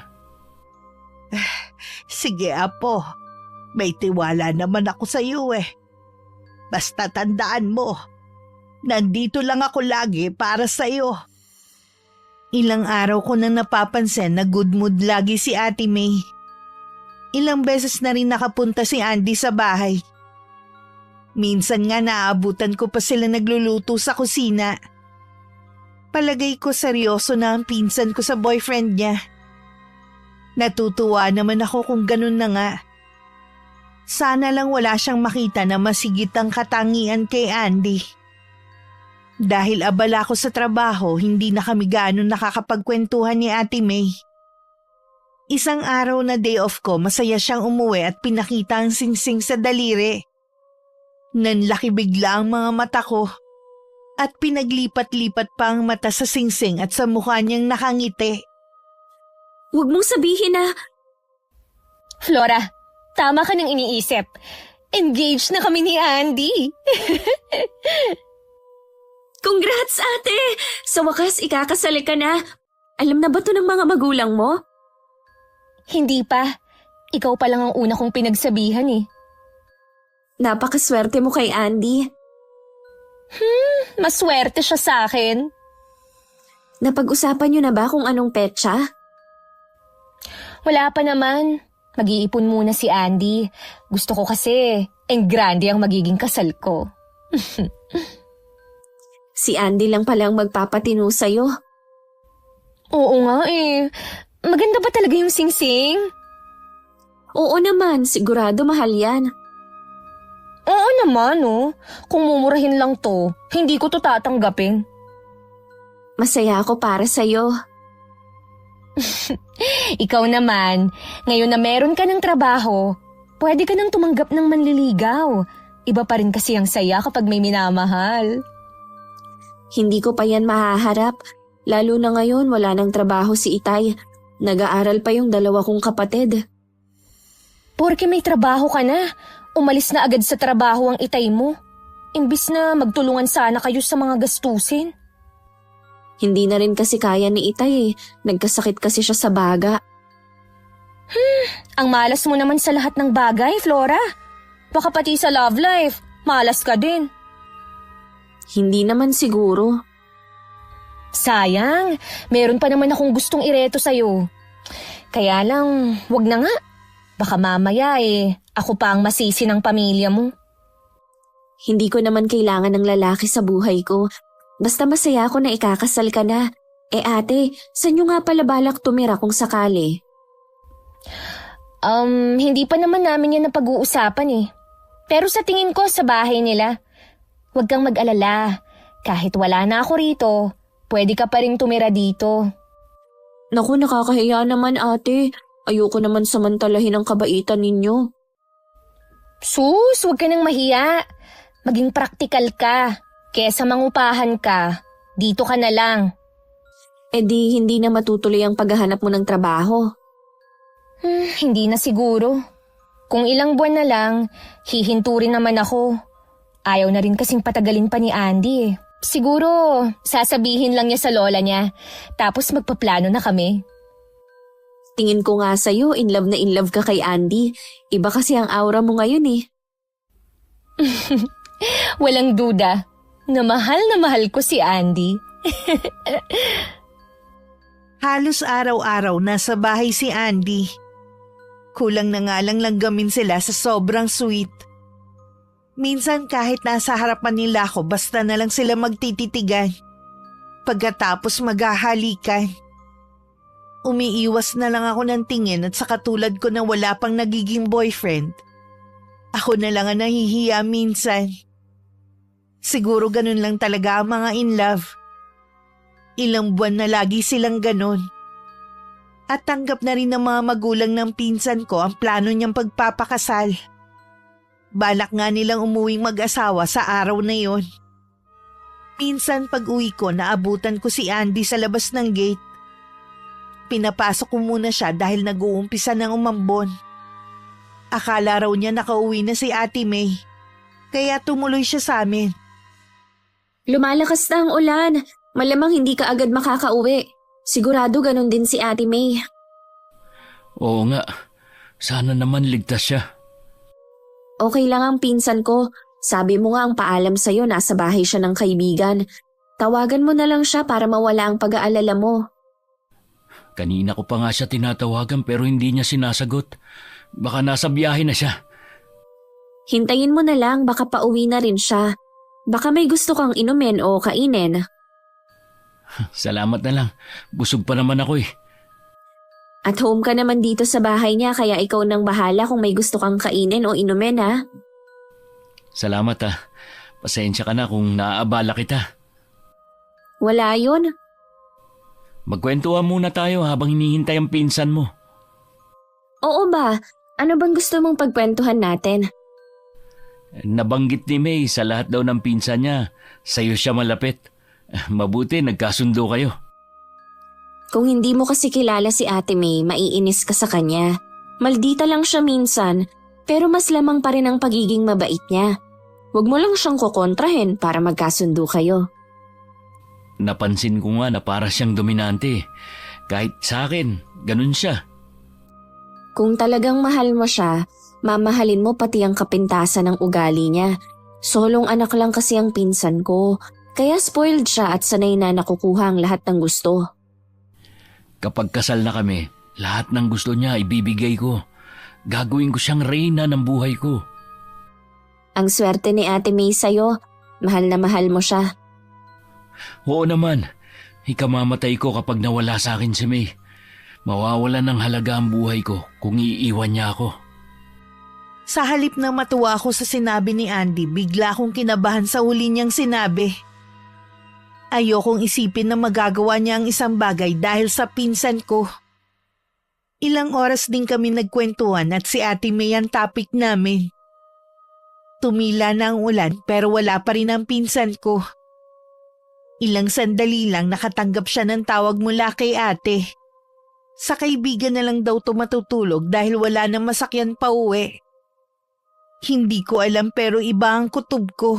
Sige, apo. May tiwala naman ako sa iyo eh. Basta tandaan mo, nandito lang ako lagi para sa iyo. Ilang araw ko nang napapansin na good mood lagi si Ate May. Ilang beses na rin nakapunta si Andy sa bahay. Minsan nga naaabutan ko pa sila nagluluto sa kusina. Palagay ko seryoso na ang pinsan ko sa boyfriend niya. Natutuwa naman ako kung ganun na nga. Sana lang wala siyang makita na masigit ang katangian kay Andy. Dahil abala ko sa trabaho, hindi na kami gaano nakakapagkwentuhan ni Ate May. Isang araw na day off ko, masaya siyang umuwi at pinakita ang singsing sa daliri. Nanlaki bigla ang mga mata ko at pinaglipat-lipat pa ang mata sa singsing at sa mukha niyang nakangiti. Huwag mong sabihin na... Flora, tama ka nang iniisip. Engaged na kami ni Andy. Congrats, ate! Sa wakas, ikakasali ka na. Alam na ba to ng mga magulang mo? Hindi pa. Ikaw pa lang ang una kong pinagsabihan eh. Napakaswerte mo kay Andy. Maswerte siya sa akin. Napag-usapan niyo na ba kung anong petsa? Wala pa naman. Mag-iipon muna si Andy. Gusto ko kasi, grande ang magiging kasal ko. Si Andy lang palang magpapatino sa'yo. Oo nga eh. Maganda ba talaga yung singsing? Oo naman, sigurado mahal yan. Oo naman oh. Kung mumurahin lang to, hindi ko to tatanggapin. Masaya ako para sa'yo. Ikaw naman, ngayon na meron ka ng trabaho, pwede ka nang tumanggap ng manliligaw. Iba pa rin kasi ang saya kapag may minamahal. Hindi ko pa yan mahaharap. Lalo na ngayon wala nang trabaho si Itay. Nag-aaral pa yung dalawa kong kapatid. Porke may trabaho ka na, umalis na agad sa trabaho ang Itay mo. Imbis na magtulungan sana kayo sa mga gastusin. Hindi na rin kasi kaya ni Itay eh. Nagkasakit kasi siya sa baga. Ang malas mo naman sa lahat ng bagay, Flora. Baka pati sa love life, malas ka din. Hindi naman siguro. Sayang, meron pa naman akong gustong ireto sa'yo. Kaya lang, wag na nga. Baka mamaya ako pa ang masisi ng pamilya mo. Hindi ko naman kailangan ng lalaki sa buhay ko. Basta masaya ako na ikakasal ka na. Ate, saan nyo nga pala balak tumira kung sakali? Hindi pa naman namin yan napag-uusapan eh. Pero sa tingin ko sa bahay nila. Huwag kang mag-alala. Kahit wala na ako rito, pwede ka pa rin tumira dito. Naku, nakakahiya naman ate. Ayoko naman samantalahin ang kabaitan ninyo. Sus, huwag ka nang mahiya. Maging praktikal ka. Kesa mangupahan ka, dito ka na lang. Eh di hindi na matutuloy ang paghahanap mo ng trabaho. Hindi na siguro. Kung ilang buwan na lang, hihinto rin naman ako. Ayaw na rin kasing patagalin pa ni Andy eh. Siguro, sasabihin lang niya sa lola niya, tapos magpaplano na kami. Tingin ko nga sa'yo, in love na in love ka kay Andy. Iba kasi ang aura mo ngayon eh. Walang duda na mahal ko si Andy. Halos araw-araw nasa bahay si Andy. Kulang na nga lang langgamin sila sa sobrang sweet. Minsan kahit nasa harapan nila ako basta na lang sila magtititigan. Pagkatapos maghahalikan. Umiiwas na lang ako ng tingin at sa katulad ko na wala pang nagiging boyfriend. Ako na lang ang nahihiya minsan. Siguro ganun lang talaga ang mga in love. Ilang buwan na lagi silang ganun. At tanggap na rin ng mga magulang ng pinsan ko ang plano niyang pagpapakasal. Balak nga nilang umuwing mag-asawa sa araw na yon. Minsan pag uwi ko naabutan ko si Andy sa labas ng gate. Pinapasok ko muna siya dahil nag-uumpisa ng umambon. Akala raw niya nakauwi na si Ate May. Kaya tumuloy siya sa amin. Lumalakas na ang ulan. Malamang hindi ka agad makakauwi. Sigurado ganun din si Ate May. Oo nga. Sana naman ligtas siya. Okay lang ang pinsan ko. Sabi mo nga ang paalam sa'yo nasa bahay siya ng kaibigan. Tawagan mo na lang siya para mawala ang pag-aalala mo. Kanina ko pa nga siya tinatawagan pero hindi niya sinasagot. Baka nasa biyahe na siya. Hintayin mo na lang, baka pauwi na rin siya. Baka may gusto kang inumin o kainin. Salamat na lang. Busog pa naman ako eh. At home ka naman dito sa bahay niya kaya ikaw nang bahala kung may gusto kang kainin o inumin ha. Salamat ah. Pasensya ka na kung naaabala kita. Wala yun. Magkwentuhan muna tayo habang hinihintay ang pinsan mo. Oo ba? Ano bang gusto mong pagkwentuhan natin? Nabanggit ni May sa lahat daw ng pinsan niya. Sa'yo siya malapit. Mabuti nagkasundo kayo. Kung hindi mo kasi kilala si Ate May, maiinis ka sa kanya. Maldita lang siya minsan, pero mas lamang pa rin ang pagiging mabait niya. Huwag mo lang siyang kukontrahin para magkasundo kayo. Napansin ko nga na para siyang dominante. Kahit sa akin, ganun siya. Kung talagang mahal mo siya, mamahalin mo pati ang kapintasan ng ugali niya. Solong anak lang kasi ang pinsan ko, kaya spoiled siya at sanay na nakukuha ang lahat ng gusto. Kapag kasal na kami, lahat ng gusto niya ibibigay ko. Gagawin ko siyang reyna ng buhay ko. Ang swerte ni Ate May sa'yo, mahal na mahal mo siya. Oo naman, ikamamatay ko kapag nawala sa akin si May. Mawawalan ng halaga ang buhay ko kung iiwan niya ako. Sa halip na matuwa ako sa sinabi ni Andy, bigla akong kinabahan sa huli niyang sinabi. Ayokong isipin na magagawa niya ang isang bagay dahil sa pinsan ko. Ilang oras din kami nagkwentuhan at si Ate May ang topic namin. Tumila na ang ulan pero wala pa rin ang pinsan ko. Ilang sandali lang nakatanggap siya ng tawag mula kay ate. Sa kaibigan na lang daw tumatutulog dahil wala nang masakyan pa uwi. Hindi ko alam pero iba ang kutob ko.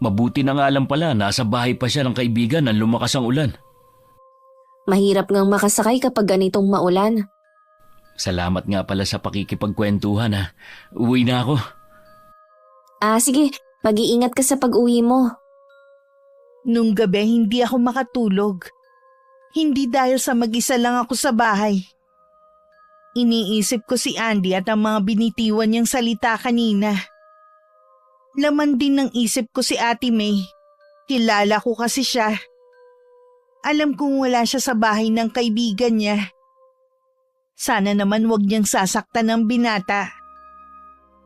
Mabuti na nga lang pala, nasa bahay pa siya ng kaibigan nang lumakas ang ulan. Mahirap ngang makasakay kapag ganitong maulan. Salamat nga pala sa pakikipagkwentuhan ha. Uwi na ako. Sige, mag-iingat ka sa pag-uwi mo. Nung gabi hindi ako makatulog. Hindi dahil sa mag-isa lang ako sa bahay. Iniisip ko si Andy at ang mga binitiwan niyang salita kanina. Laman din ng isip ko si Ate May. Kilala ko kasi siya. Alam kong wala siya sa bahay ng kaibigan niya. Sana naman wag niyang sasaktan ng binata.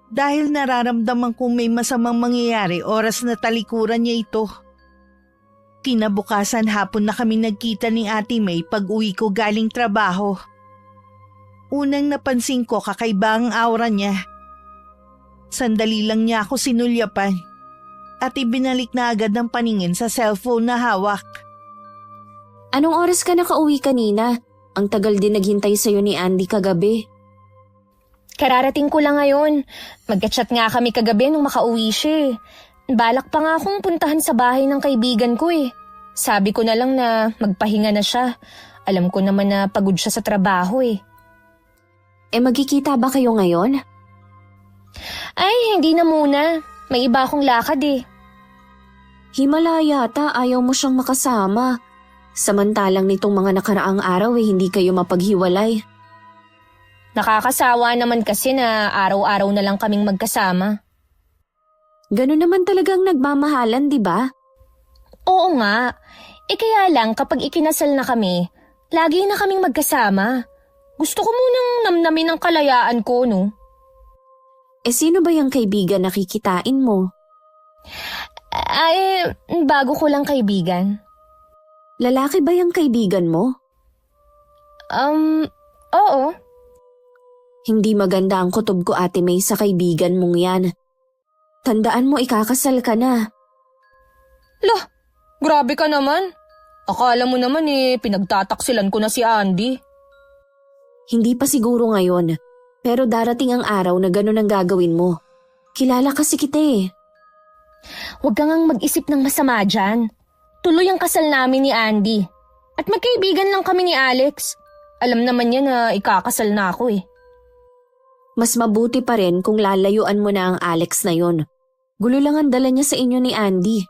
Dahil nararamdaman kong may masamang mangyayari oras na talikuran niya ito. Kinabukasan hapon na kami nagkita ni Ate May pag uwi ko galing trabaho. Unang napansin ko kakaiba ang aura niya. Sandali lang niya ako sinulyapan at ibinalik na agad ng paningin sa cellphone na hawak. Anong oras ka nakauwi kanina? Ang tagal din naghintay sa'yo ni Andy kagabi. Kararating ko lang ngayon. Magka-chat nga kami kagabi nung makauwi siya. Balak pa nga akong puntahan sa bahay ng kaibigan ko eh. Sabi ko na lang na magpahinga na siya. Alam ko naman na pagod siya sa trabaho eh. Magkikita ba kayo ngayon? Ay, hindi na muna. May iba akong lakad eh. Himala yata ayaw mo siyang makasama. Samantalang nitong mga nakaraang araw hindi kayo mapaghiwalay. Nakakasawa naman kasi na araw-araw na lang kaming magkasama. Ganun naman talagang nagmamahalan, di ba? Oo nga. Kaya lang kapag ikinasal na kami, lagi na kaming magkasama. Gusto ko munang namnamin ang kalayaan ko, no? Sino ba yung kaibigan na kikitain mo? Ay, bago ko lang kaibigan. Lalaki ba yung kaibigan mo? Oo. Hindi maganda ang kutob ko, Ate May, sa kaibigan mong yan. Tandaan mo, ikakasal ka na. Lah, grabe ka naman. Akala mo naman pinagtataksilan ko na si Andy. Hindi pa siguro ngayon, pero darating ang araw na ganun ang gagawin mo. Kilala kasi kita eh. Huwag kang mag-isip ng masama dyan. Tuloy ang kasal namin ni Andy. At magkaibigan lang kami ni Alex. Alam naman niya na ikakasal na ako eh. Mas mabuti pa rin kung lalayuan mo na ang Alex na yon. Gulo lang ang dala niya sa inyo ni Andy.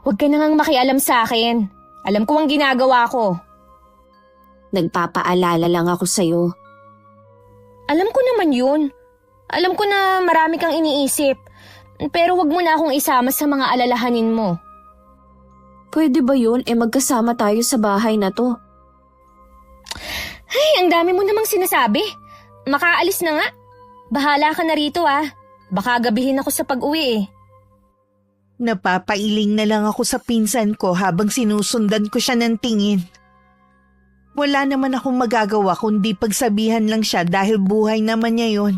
Huwag ka nang makialam sa akin. Alam ko ang ginagawa ko. Nagpapaalala lang ako sa'yo. Alam ko naman yun. Alam ko na marami kang iniisip. Pero wag mo na akong isama sa mga alalahanin mo. Pwede ba yun? Magkasama tayo sa bahay na to. Ay, ang dami mo namang sinasabi. Makaalis na nga. Bahala ka na rito ah. Baka gabihin ako sa pag-uwi eh. Napapailing na lang ako sa pinsan ko habang sinusundan ko siya ng tingin. Wala naman akong magagawa kundi pagsabihan lang siya dahil buhay naman niya yun.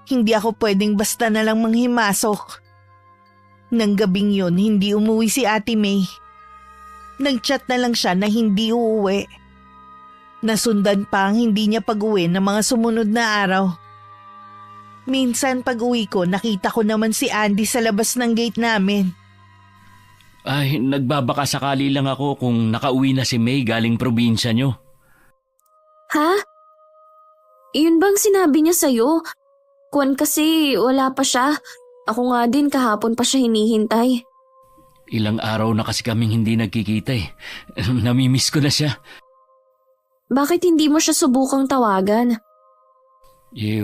Hindi ako pwedeng basta na lang manghimasok. Nang gabing yun, hindi umuwi si Ate May. Nag-chat na lang siya na hindi uuwi. Nasundan pa ang hindi niya pag-uwi ng mga sumunod na araw. Minsan pag-uwi ko, nakita ko naman si Andy sa labas ng gate namin. Ay, nagbabaka sakali lang ako kung nakauwi na si May galing probinsya nyo. Ha? Iyon bang sinabi niya sa'yo? Kuwan kasi wala pa siya. Ako nga din kahapon pa siya hinihintay. Ilang araw na kasi kaming hindi nagkikita eh. Namimiss ko na siya. Bakit hindi mo siya subukang tawagan?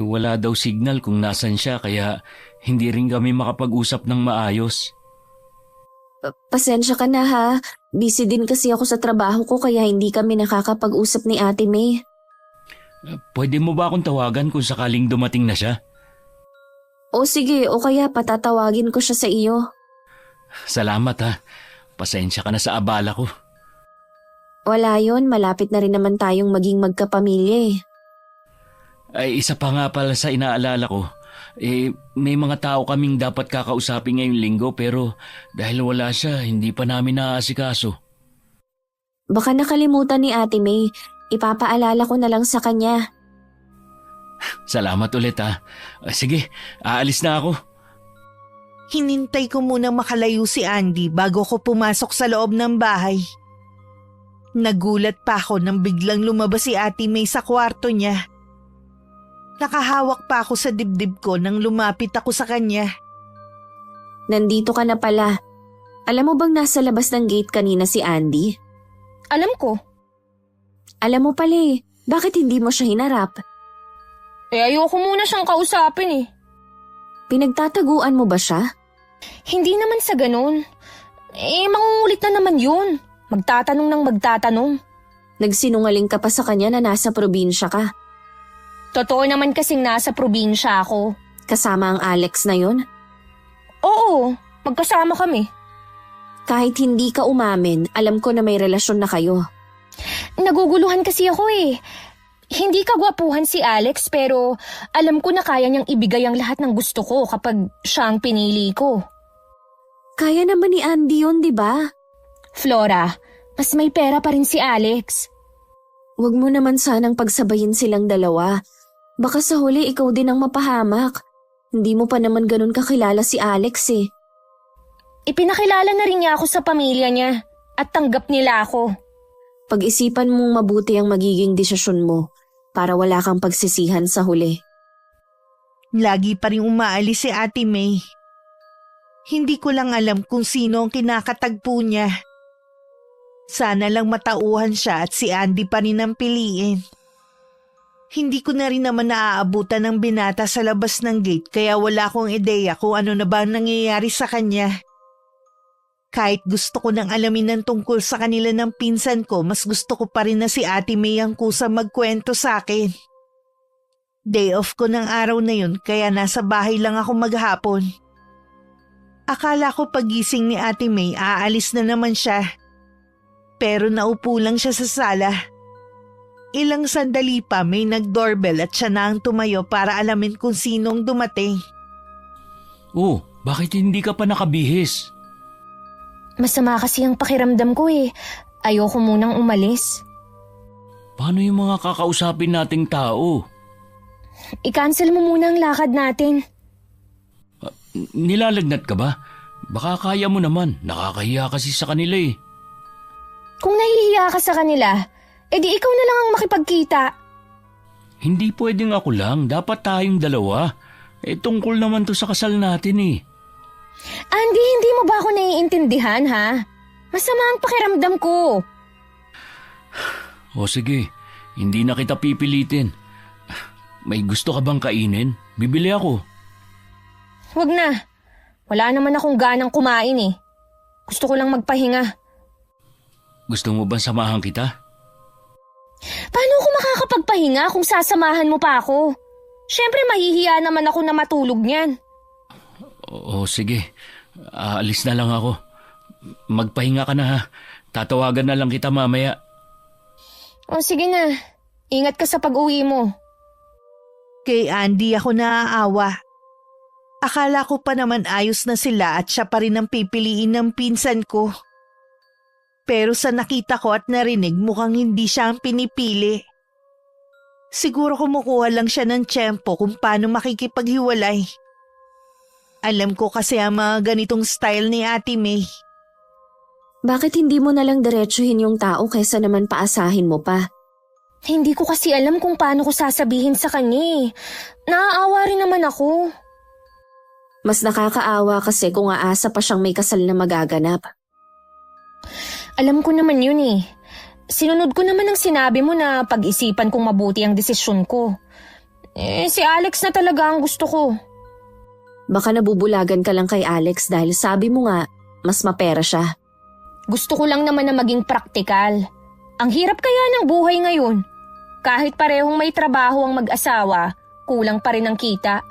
Wala daw signal kung nasan siya kaya hindi rin kami makapag-usap ng maayos. Pasensya ka na ha. Busy din kasi ako sa trabaho ko kaya hindi kami nakakapag-usap ni Ate May. Pwede mo ba akong tawagan kung sakaling dumating na siya? O sige, o kaya patatawagin ko siya sa iyo. Salamat ha. Pasensya ka na sa abala ko. Wala yon, malapit na rin naman tayong maging magkapamilya eh. Ay, isa pa nga pala sa inaalala ko. May mga tao kaming dapat kakausapin ngayong linggo pero dahil wala siya, hindi pa namin naaasikaso. Baka nakalimutan ni Ate May. Ipapaalala ko na lang sa kanya. Salamat ulit ha. Sige, aalis na ako. Hinintay ko munang makalayo si Andy bago ko pumasok sa loob ng bahay. Nagulat pa ako nang biglang lumabas si Ate May sa kwarto niya. Nakahawak pa ako sa dibdib ko nang lumapit ako sa kanya. Nandito ka na pala. Alam mo bang nasa labas ng gate kanina si Andy? Alam ko. Alam mo pala eh, bakit hindi mo siya hinarap? Ayoko muna siyang kausapin eh. Pinagtataguan mo ba siya? Hindi naman sa ganun. Mangungulit na naman yun. Magtatanong ng magtatanong. Nagsinungaling ka pa sa kanya na nasa probinsya ka. Totoo naman kasing nasa probinsya ako. Kasama ang Alex na yon? Oo, magkasama kami. Kahit hindi ka umamin, alam ko na may relasyon na kayo. Naguguluhan kasi ako eh. Hindi kagwapuhan si Alex pero alam ko na kaya niyang ibigay ang lahat ng gusto ko kapag siya ang pinili ko. Kaya naman ni Andy yun, di ba? Flora, mas may pera pa rin si Alex. Huwag mo naman sanang pagsabayin silang dalawa. Baka sa huli ikaw din ang mapahamak. Hindi mo pa naman ganun kakilala si Alex eh. Ipinakilala na rin niya ako sa pamilya niya at tanggap nila ako. Pag-isipan mong mabuti ang magiging desisyon mo para wala kang pagsisihan sa huli. Lagi pa rin umaalis si Ate May. Hindi ko lang alam kung sino ang kinakatagpo niya. Sana lang matauhan siya at si Andy pa rin ang piliin. Hindi ko na rin naman naaabutan ng binata sa labas ng gate kaya wala akong ideya kung ano na ba ang nangyayari sa kanya. Kahit gusto ko nang alamin ng tungkol sa kanila ng pinsan ko, mas gusto ko pa rin na si Ate May ang kusa magkwento sa akin. Day off ko ng araw na yun kaya nasa bahay lang ako maghapon. Akala ko pagising ni Ate May aalis na naman siya. Pero naupo lang siya sa sala. Ilang sandali pa may nag-doorbell at siya na ang tumayo para alamin kung sinong dumating. Oh, bakit hindi ka pa nakabihis? Masama kasi ang pakiramdam ko eh. Ayoko munang umalis. Paano yung mga kakausapin nating tao? I-cancel mo muna ang lakad natin. Nilalagnat ka ba? Baka kaya mo naman. Nakakahiya kasi sa kanila eh. Kung nahihiya ka sa kanila, edi ikaw na lang ang makipagkita. Hindi pwedeng ako lang. Dapat tayong dalawa. Tungkol naman to sa kasal natin eh. Andy, hindi mo ba ako naiintindihan ha? Masama ang pakiramdam ko. O sige, hindi na kita pipilitin. May gusto ka bang kainin? Bibili ako. Huwag na. Wala naman akong ganang kumain eh. Gusto ko lang magpahinga. Gusto mo bang samahan kita? Paano ako makakapagpahinga kung sasamahan mo pa ako? Siyempre mahihiya naman ako na matulog niyan. O sige, aalis na lang ako. Magpahinga ka na ha. Tatawagan na lang kita mamaya. O sige na, ingat ka sa pag-uwi mo. Kay Andy ako naaawa. Akala ko pa naman ayos na sila at siya pa rin ang pipiliin ng pinsan ko. Pero sa nakita ko at narinig mukhang hindi siya ang pinipili. Siguro kumukuha lang siya ng tiyempo kung paano makikipaghiwalay. Alam ko kasi ang mga ganitong style ni Ate May. Bakit hindi mo nalang diretsuhin yung tao kaysa naman paasahin mo pa? Hindi ko kasi alam kung paano ko sasabihin sa kanya eh. Naaawa rin naman ako. Mas nakakaawa kasi kung aasa pa siyang may kasal na magaganap. Alam ko naman yun eh. Sinunod ko naman ang sinabi mo na pag-isipan kong mabuti ang desisyon ko. Si Alex na talaga ang gusto ko. Baka nabubulagan ka lang kay Alex dahil sabi mo nga, mas mapera siya. Gusto ko lang naman na maging praktikal. Ang hirap kaya ng buhay ngayon. Kahit parehong may trabaho ang mag-asawa, kulang pa rin ang kita.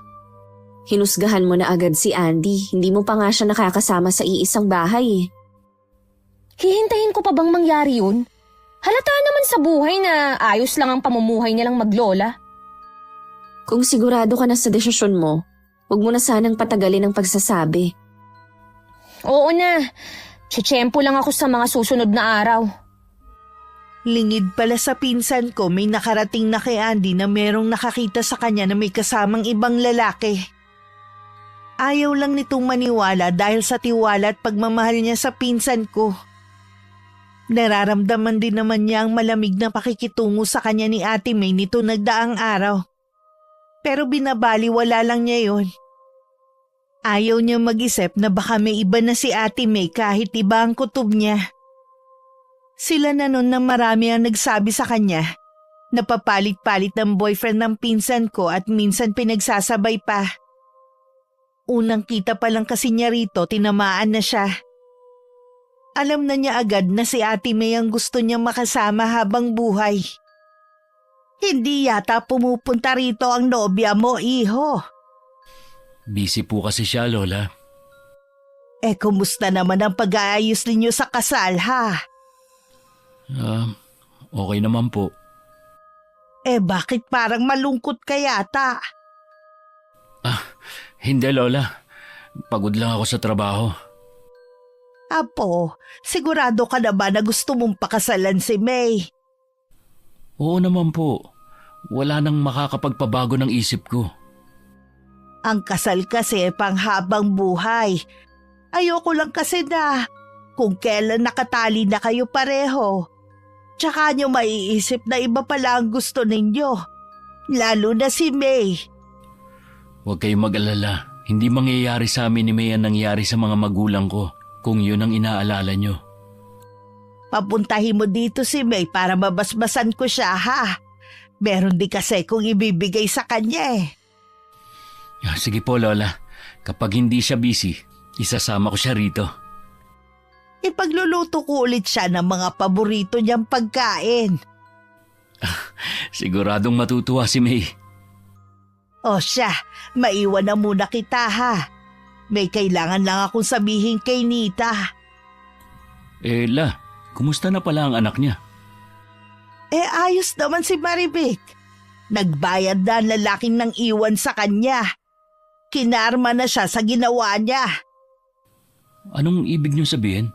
Hinusgahan mo na agad si Andy, hindi mo pa nga siya nakakasama sa iisang bahay eh. Hihintayin ko pa bang mangyari yun? Halata naman sa buhay na ayos lang ang pamumuhay nilang maglola. Kung sigurado ka na sa desisyon mo, huwag mo na sanang patagalin ang pagsasabi. Oo na, tsitsyempo lang ako sa mga susunod na araw. Lingid pala sa pinsan ko may nakarating na kay Andy na merong nakakita sa kanya na may kasamang ibang lalaki. Ayaw lang nitong maniwala dahil sa tiwala at pagmamahal niya sa pinsan ko. Nararamdaman din naman niya ang malamig na pakikitungo sa kanya ni Ate May nito nagdaang araw. Pero binabaliwala lang niya yon. Ayaw niya mag-isip na baka may iba na si Ate May kahit iba ang kutob niya. Sila na nun na marami ang nagsabi sa kanya. Napapalit-palit ng boyfriend ng pinsan ko at minsan pinagsasabay pa. Unang kita pa lang kasi niya rito, tinamaan na siya. Alam na niya agad na si Ate May ang gusto niyang makasama habang buhay. Hindi yata pumupunta rito ang nobya mo, iho. Busy po kasi siya, Lola. Kumusta naman ang pag-aayos ninyo sa kasal, ha? Okay naman po. Bakit parang malungkot ka yata? Hindi, Lola. Pagod lang ako sa trabaho. Apo, sigurado ka na ba na gusto mong pakasalan si May? Oo naman po. Wala nang makakapagpabago ng isip ko. Ang kasal kasi panghabang buhay. Ayoko lang kasi na kung kailan nakatali na kayo pareho. Tsaka nyo maiisip na iba pala ang gusto ninyo. Lalo na si May. Huwag kayong mag-alala. Hindi mangyayari sa amin ni May ang nangyari sa mga magulang ko kung yun ang inaalala nyo. Papuntahin mo dito si May para mabasbasan ko siya, ha? Meron di kasi kung ibibigay sa kanya eh. Sige po, Lola. Kapag hindi siya busy, isasama ko siya rito. Ipagluluto ko ulit siya ng mga paborito niyang pagkain. Siguradong matutuwa si May. O siya, maiwan na muna kita, ha? May kailangan lang akong sabihin kay Nita. La, kumusta na pala ang anak niya? Ayos naman si Marivic. Nagbayad na ang lalaking nang iwan sa kanya. Kinarma na siya sa ginawa niya. Anong ibig niyo sabihin?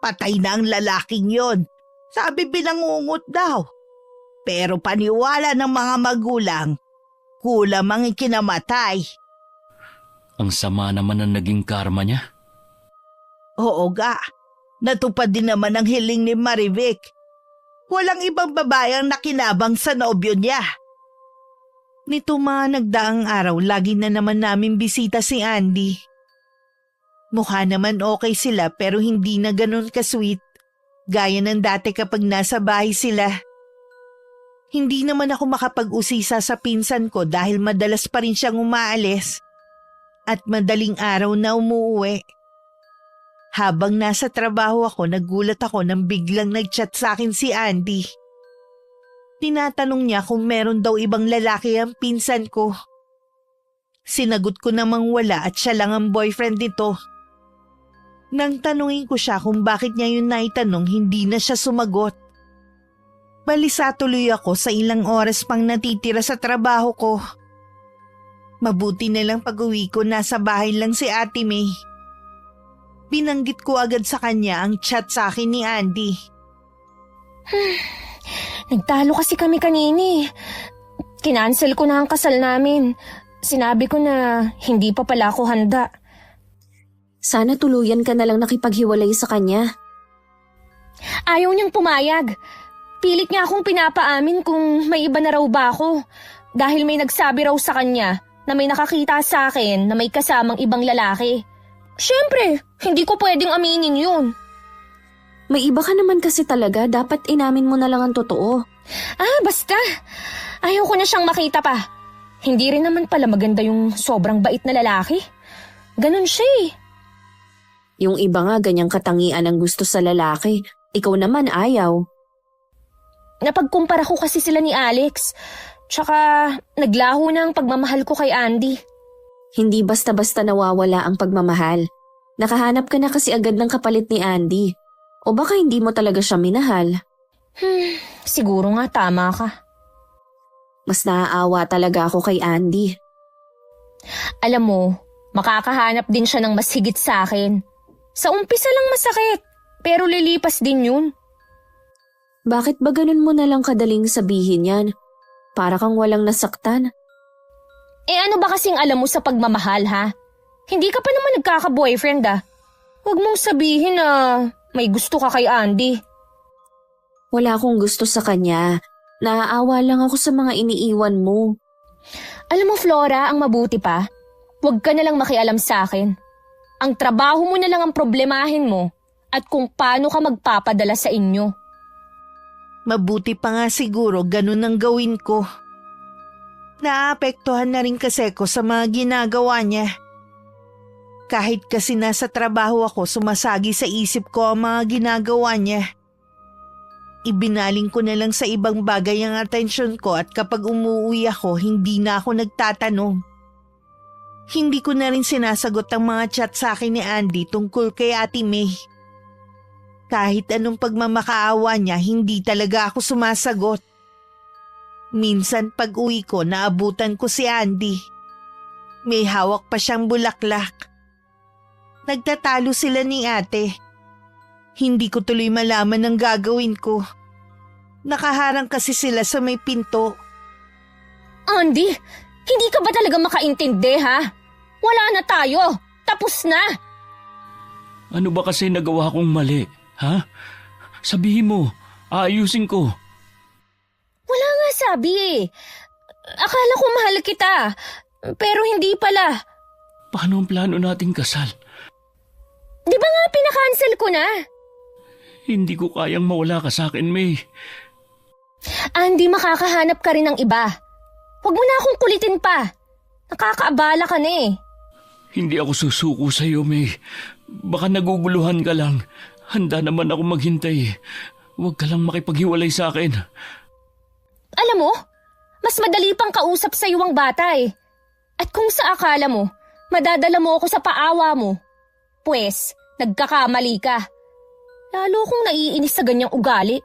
Patay na ang lalaking yon. Sabi binangungot daw. Pero paniwala ng mga magulang, kulam ang ikinamatay. Ang sama naman ang naging karma niya. Oo ga, natupad din naman ang hiling ni Marivic. Walang ibang babae ang nakinabang sa nobyo niya. Nito mga nagdaang araw, lagi na naman namin bisita si Andy. Mukha naman okay sila pero hindi na ganun ka-sweet. Gaya ng dati kapag nasa bahay sila. Hindi naman ako makapag-usisa sa pinsan ko dahil madalas pa rin siyang umaalis. At madaling araw na umuwi. Habang nasa trabaho ako, nagulat ako nang biglang nag-chat sa akin si Andy. Tinatanong niya kung meron daw ibang lalaki ang pinsan ko. Sinagot ko namang wala at siya lang ang boyfriend nito. Nang tanungin ko siya kung bakit niya yun naitanong, hindi na siya sumagot. Balisa tuloy ako sa ilang oras pang natitira sa trabaho ko. Mabuti na lang pag-uwi ko, nasa bahay lang si Ate May. Binanggit ko agad sa kanya ang chat sa akin ni Andy. Nagtalo kasi kami kanini. Kinansel ko na ang kasal namin. Sinabi ko na hindi pa pala ako handa. Sana tuluyan ka na lang nakipaghiwalay sa kanya. Ayaw niyang pumayag. Pilit niya akong pinapaamin kung may iba na raw ba ako. Dahil may nagsabi raw sa kanya na may nakakita sa akin na may kasamang ibang lalaki. Siyempre, hindi ko pwedeng aminin yun. May iba ka naman kasi talaga, dapat inamin mo na lang ang totoo. Basta. Ayaw ko na siyang makita pa. Hindi rin naman pala maganda yung sobrang bait na lalaki. Ganun siya eh. Yung iba nga ganyang katangian ang gusto sa lalaki. Ikaw naman ayaw. Napagkumpara ko kasi sila ni Alex. Tsaka naglaho na ang pagmamahal ko kay Andy. Hindi basta-basta nawawala ang pagmamahal. Nakahanap ka na kasi agad ng kapalit ni Andy. O baka hindi mo talaga siya minahal. Siguro nga tama ka. Mas naaawa talaga ako kay Andy. Alam mo, makakahanap din siya ng mas higit sa akin. Sa umpisa lang masakit, pero lilipas din yun. Bakit ba ganun mo na lang kadaling sabihin yan? Para kang walang nasaktan. Ano ba kasing alam mo sa pagmamahal, ha? Hindi ka pa naman nagkaka-boyfriend, Huwag mong sabihin na may gusto ka kay Andy. Wala akong gusto sa kanya. Naaawa lang ako sa mga iniiwan mo. Alam mo, Flora, ang mabuti pa, huwag ka na lang makialam sa akin. Ang trabaho mo na lang ang problemahin mo at kung paano ka magpapadala sa inyo. Mabuti pa nga siguro ganun ang gawin ko. Naapektuhan na rin kasi ko sa mga ginagawa niya. Kahit kasi nasa trabaho ako, sumasagi sa isip ko ang mga ginagawa niya. Ibinaling ko na lang sa ibang bagay ang atensyon ko at kapag umuwi ako, hindi na ako nagtatanong. Hindi ko na rin sinasagot ang mga chat sa akin ni Andy tungkol kay Ate May. Kahit anong pagmamakaawa niya, hindi talaga ako sumasagot. Minsan pag uwi ko, naabutan ko si Andy. May hawak pa siyang bulaklak. Nagtatalo sila ni ate. Hindi ko tuloy malaman ang gagawin ko. Nakaharang kasi sila sa may pinto. Andy, hindi ka ba talaga makaintindi ha? Wala na tayo. Tapos na. Ano ba kasi nagawa kong mali, ha? Sabihin mo, aayusin ko. Wala nga sabi eh. Akala ko mahal kita. Pero hindi pala. Paano ang plano nating kasal? Di ba nga pinakancel ko na? Hindi ko kayang mawala ka sa akin, May. Andy, makakahanap ka rin ng iba. Huwag mo na akong kulitin pa. Nakakaabala ka na eh. Hindi ako susuko sa iyo, May. Baka naguguluhan ka lang. Handa naman ako maghintay. Huwag ka lang makipaghiwalay sa akin. Alam mo, mas madali pang kausap sa iyo ang bata eh. At kung sa akala mo, madadala mo ako sa paawa mo, pues, nagkakamali ka. Lalo kung naiinis sa ganyang ugali.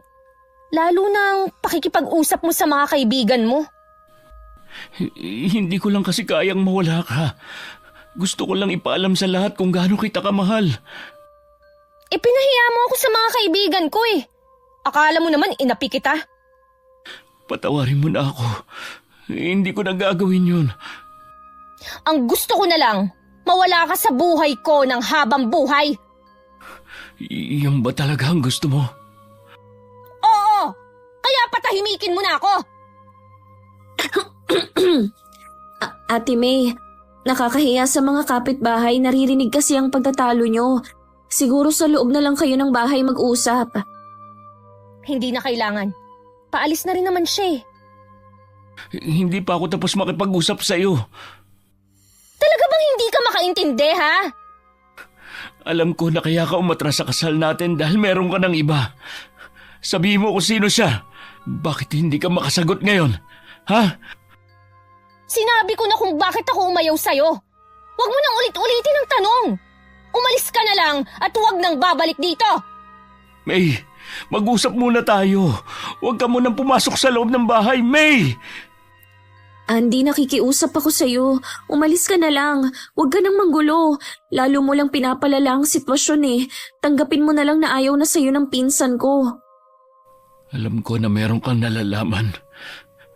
Lalo nang pakikipag-usap mo sa mga kaibigan mo. Hindi ko lang kasi kayang mawala ka. Gusto ko lang ipaalam sa lahat kung gaano kita kamahal. Pinahiya mo ako sa mga kaibigan ko eh. Akala mo naman inapi kita. Patawarin mo na ako. Hindi ko na gagawin yun. Ang gusto ko na lang, mawala ka sa buhay ko ng habang buhay. Iyan ba talaga ang gusto mo? Oo, kaya patahimikin mo na ako. Ate May, nakakahiya sa mga kapitbahay, naririnig kasi ang pagtatalo nyo. Siguro sa loob na lang kayo ng bahay mag-usap. Hindi na kailangan. Paalis na rin naman siya eh. Hindi pa ako tapos makipag-usap sa iyo. Talaga bang hindi ka makaintindi ha? Alam ko na kaya ka umatras sa kasal natin dahil meron ka ng iba. Sabihin mo kung sino siya. Bakit hindi ka makasagot ngayon? Ha? Sinabi ko na kung bakit ako umayaw sa'yo. Huwag mo nang ulit-ulitin ang tanong. Umalis ka na lang at huwag nang babalik dito. May, mag-usap muna tayo. Huwag ka munang pumasok sa loob ng bahay, May! Andy, nakikiusap ako sa'yo. Umalis ka na lang. Huwag ka nang manggulo. Lalo mo lang pinapalala ang sitwasyon eh. Tanggapin mo na lang na ayaw na sa'yo ng pinsan ko. Alam ko na meron kang nalalaman.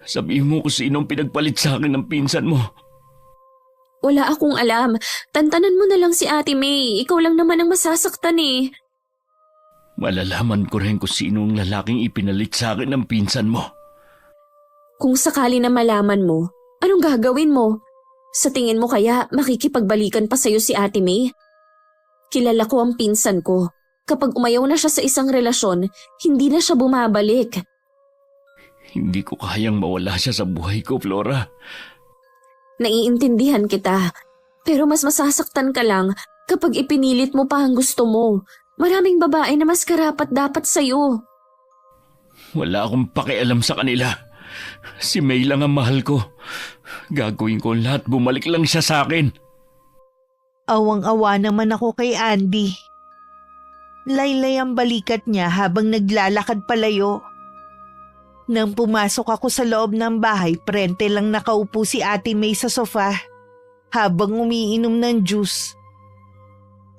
Sabihin mo kung sinong pinagpalit sa akin ng pinsan mo. Wala akong alam. Tantanan mo na lang si Ate May. Ikaw lang naman ang masasaktan eh. Malalaman ko rin kung sinong lalaking ipinalit sa akin ng pinsan mo. Kung sakali na malaman mo, anong gagawin mo? Sa tingin mo kaya makikipagbalikan pa sa'yo si Ate May? Kilala ko ang pinsan ko. Kapag umayaw na siya sa isang relasyon, hindi na siya bumabalik. Hindi ko kayang mawala siya sa buhay ko, Flora. Naiintindihan kita, pero mas masasaktan ka lang kapag ipinilit mo pa ang gusto mo. Maraming babae na mas karapat dapat sa'yo. Wala akong pakialam sa kanila. Si May lang ang mahal ko. Gagawin ko lahat, bumalik lang siya sa akin. Awang-awa naman ako kay Andy. Laylay ang balikat niya habang naglalakad palayo. Nang pumasok ako sa loob ng bahay, prente lang nakaupo si Ate May sa sofa habang umiinom ng juice.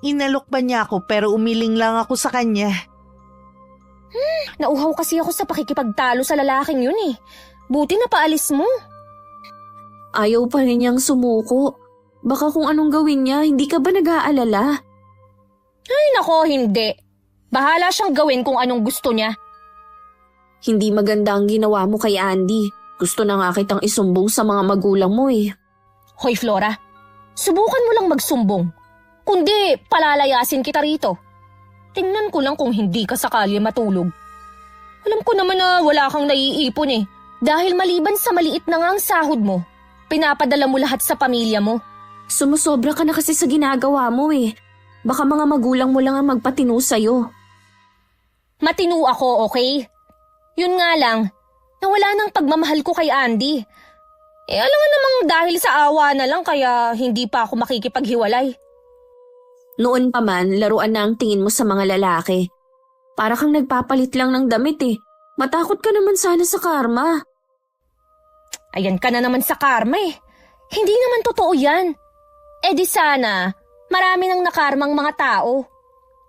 Inalok pa niya ako pero umiling lang ako sa kanya. Nauhaw kasi ako sa pakikipagtalo sa lalaking yun eh. Buti na paalis mo. Ayaw pa rin niyang sumuko. Baka kung anong gawin niya, hindi ka ba nag-aalala? Ay nako, hindi. Bahala siyang gawin kung anong gusto niya. Hindi maganda ang ginawa mo kay Andy. Gusto na nga kitang isumbong sa mga magulang mo eh. Hoy Flora, subukan mo lang magsumbong. Kundi palalayasin kita rito. Tingnan ko lang kung hindi ka sakali matulog. Alam ko naman na wala kang naiipon eh. Dahil maliban sa maliit na nga ang sahod mo, pinapadala mo lahat sa pamilya mo. Sumusobra ka na kasi sa ginagawa mo eh. Baka mga magulang mo lang ang magpatino sa'yo. Matino ako, okay? Yun nga lang, nawala ng pagmamahal ko kay Andy. Alam nga namang dahil sa awa na lang kaya hindi pa ako makikipaghiwalay. Noon pa man, laruan na ang tingin mo sa mga lalaki. Para kang nagpapalit lang ng damit eh. Matakot ka naman sana sa karma. Ayan ka na naman sa karma eh. Hindi naman totoo yan. Eh di sana, marami nang nakarmang mga tao.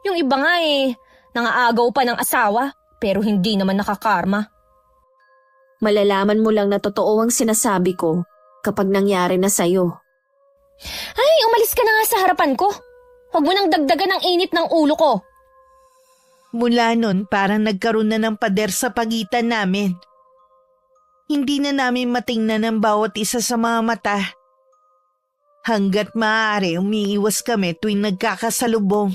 Yung iba nga eh, nangaagaw pa ng asawa, pero hindi naman nakakarma. Malalaman mo lang na totoo ang sinasabi ko kapag nangyari na sa'yo. Ay, umalis ka na nga sa harapan ko. Huwag mo nang dagdagan ang init ng ulo ko. Mula nun parang nagkaroon na ng pader sa pagitan namin. Hindi na namin matingnan ang bawat isa sa mga mata. Hanggat maaari umiiwas kami tuwing nagkakasalubong.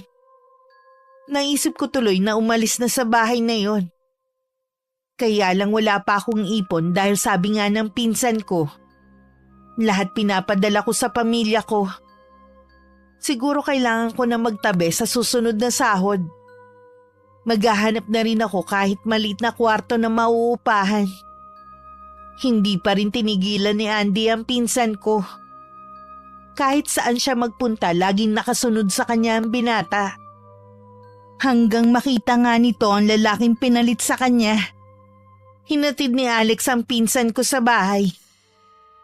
Naisip ko tuloy na umalis na sa bahay na yon. Kaya lang wala pa akong ipon dahil sabi nga ng pinsan ko, lahat pinapadala ko sa pamilya ko. Siguro kailangan ko na magtabi sa susunod na sahod. Maghahanap na rin ako kahit maliit na kwarto na mauupahan. Hindi pa rin tinigilan ni Andy ang pinsan ko. Kahit saan siya magpunta, laging nakasunod sa kanya ang binata. Hanggang makita nga nito ang lalaking pinalit sa kanya. Hinatid ni Alex ang pinsan ko sa bahay.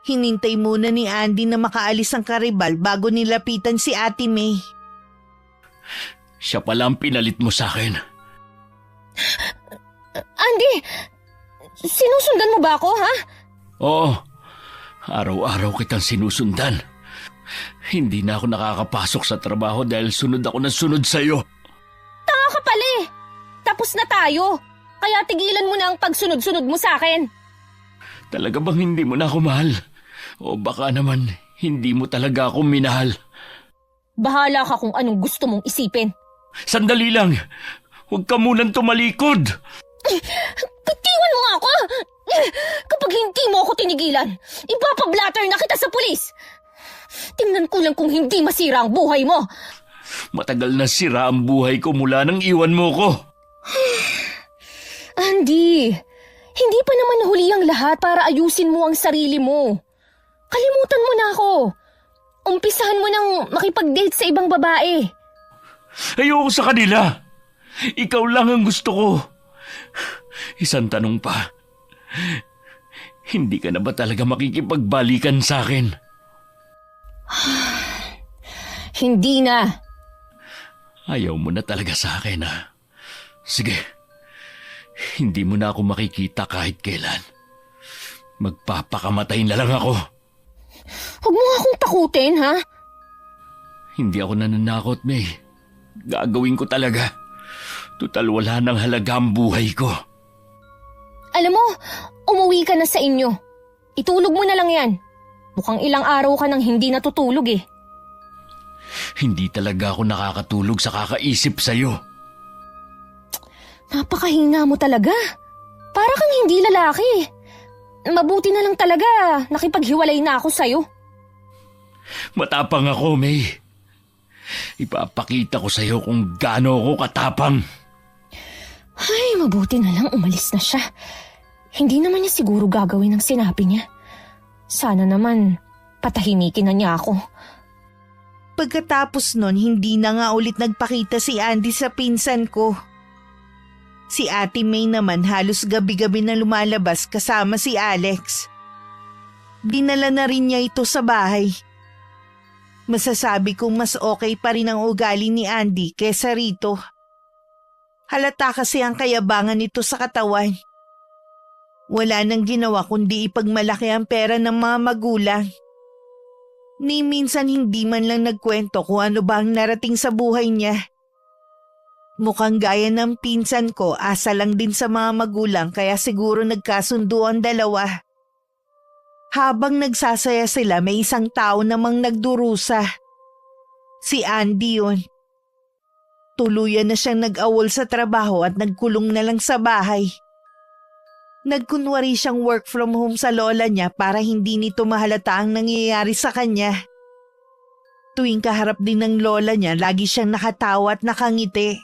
Hinintay muna ni Andy na makaalis ang karibal bago nilapitan si Ate May. Siya pala ang pinalit mo sa akin. Andy, sinusundan mo ba ako, ha? Oo, araw-araw kitang sinusundan. Hindi na ako nakakapasok sa trabaho dahil sunod ako ng sunod sa'yo. Tanga ka pala eh. Tapos na tayo. Kaya tigilan mo na ang pagsunod-sunod mo sa akin. Talaga bang hindi mo na ako mahal? O baka naman hindi mo talaga ako minahal? Bahala ka kung anong gusto mong isipin. Sandali lang! Huwag ka munang tumalikod! Bitiwan mo nga ako! Kapag hindi mo ako tinigilan, ipapablatter na kita sa pulis! Tingnan ko lang kung hindi masira ang buhay mo! Matagal na sira ang buhay ko mula nang iwan mo ko. Andy, hindi pa naman huli ang lahat para ayusin mo ang sarili mo. Kalimutan mo na ako. Umpisahan mo nang makipag-date sa ibang babae. Ayoko sa kanila. Ikaw lang ang gusto ko. Isang tanong pa. Hindi ka na ba talaga makikipagbalikan sa akin? Hindi na. Ayaw mo na talaga sa akin, ha? Sige. Hindi mo na ako makikita kahit kailan. Magpapakamatay na lang ako. Huwag mo akong takutin, ha? Hindi ako nananakot, May. Gagawin ko talaga. Tutal wala nang halaga ang buhay ko. Alam mo, umuwi ka na sa inyo. Itulog mo na lang yan. Mukhang ilang araw ka nang hindi natutulog eh. Hindi talaga ako nakakatulog sa kakaisip sa'yo. Napakahina mo talaga. Para kang hindi lalaki. Mabuti na lang talaga nakipaghiwalay na ako sa'yo. Matapang ako, May. Ipapakita ko sa'yo kung gaano ako katapang. Ay, mabuti na lang umalis na siya. Hindi naman niya siguro gagawin ang sinabi niya. Sana naman patahimikin na niya ako. Pagkatapos nun, hindi na nga ulit nagpakita si Andy sa pinsan ko. Si Ate May naman halos gabi-gabi na lumalabas kasama si Alex. Dinala na rin niya ito sa bahay. Masasabi kong mas okay pa rin ang ugali ni Andy kesa rito. Halata kasi ang kayabangan nito sa katawan. Wala nang ginawa kundi ipagmalaki ang pera ng mga magulang. Ni minsan hindi man lang nagkwento kung ano ba ang narating sa buhay niya. Mukhang gaya ng pinsan ko, asa lang din sa mga magulang kaya siguro nagkasundo ang dalawa. Habang nagsasaya sila, may isang tao namang nagdurusa. Si Andy yun. Tuluyan na siyang nag-awol sa trabaho at nagkulong na lang sa bahay. Nagkunwari siyang work from home sa lola niya para hindi nito mahalata ang nangyayari sa kanya. Tuwing kaharap din ng lola niya, lagi siyang nakatawa at nakangiti.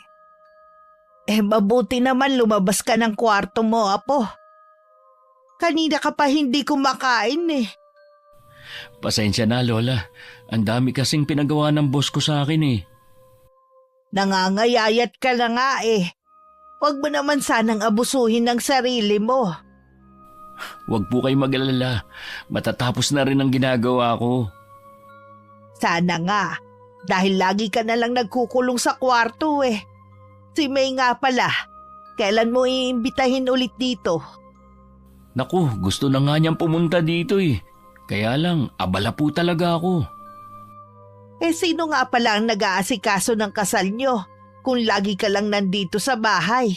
Mabuti naman lumabas ka ng kwarto mo, apo. Kanina ka pa hindi kumakain eh. Pasensya na, Lola. Ang dami kasing pinagawa ng boss ko sa akin eh. Nangangayayat ka na nga eh. Huwag mo naman sanang abusuhin ng sarili mo. Huwag po kayo mag-alala. Matatapos na rin ang ginagawa ko. Sana nga, dahil lagi ka na lang nagkukulong sa kwarto eh. Si May nga pala, kailan mo iimbitahin ulit dito? Naku, gusto na nga niyang pumunta dito eh. Kaya lang, abala po talaga ako. Eh sino nga pala ang nag-aasikaso ng kasal nyo kung lagi ka lang nandito sa bahay?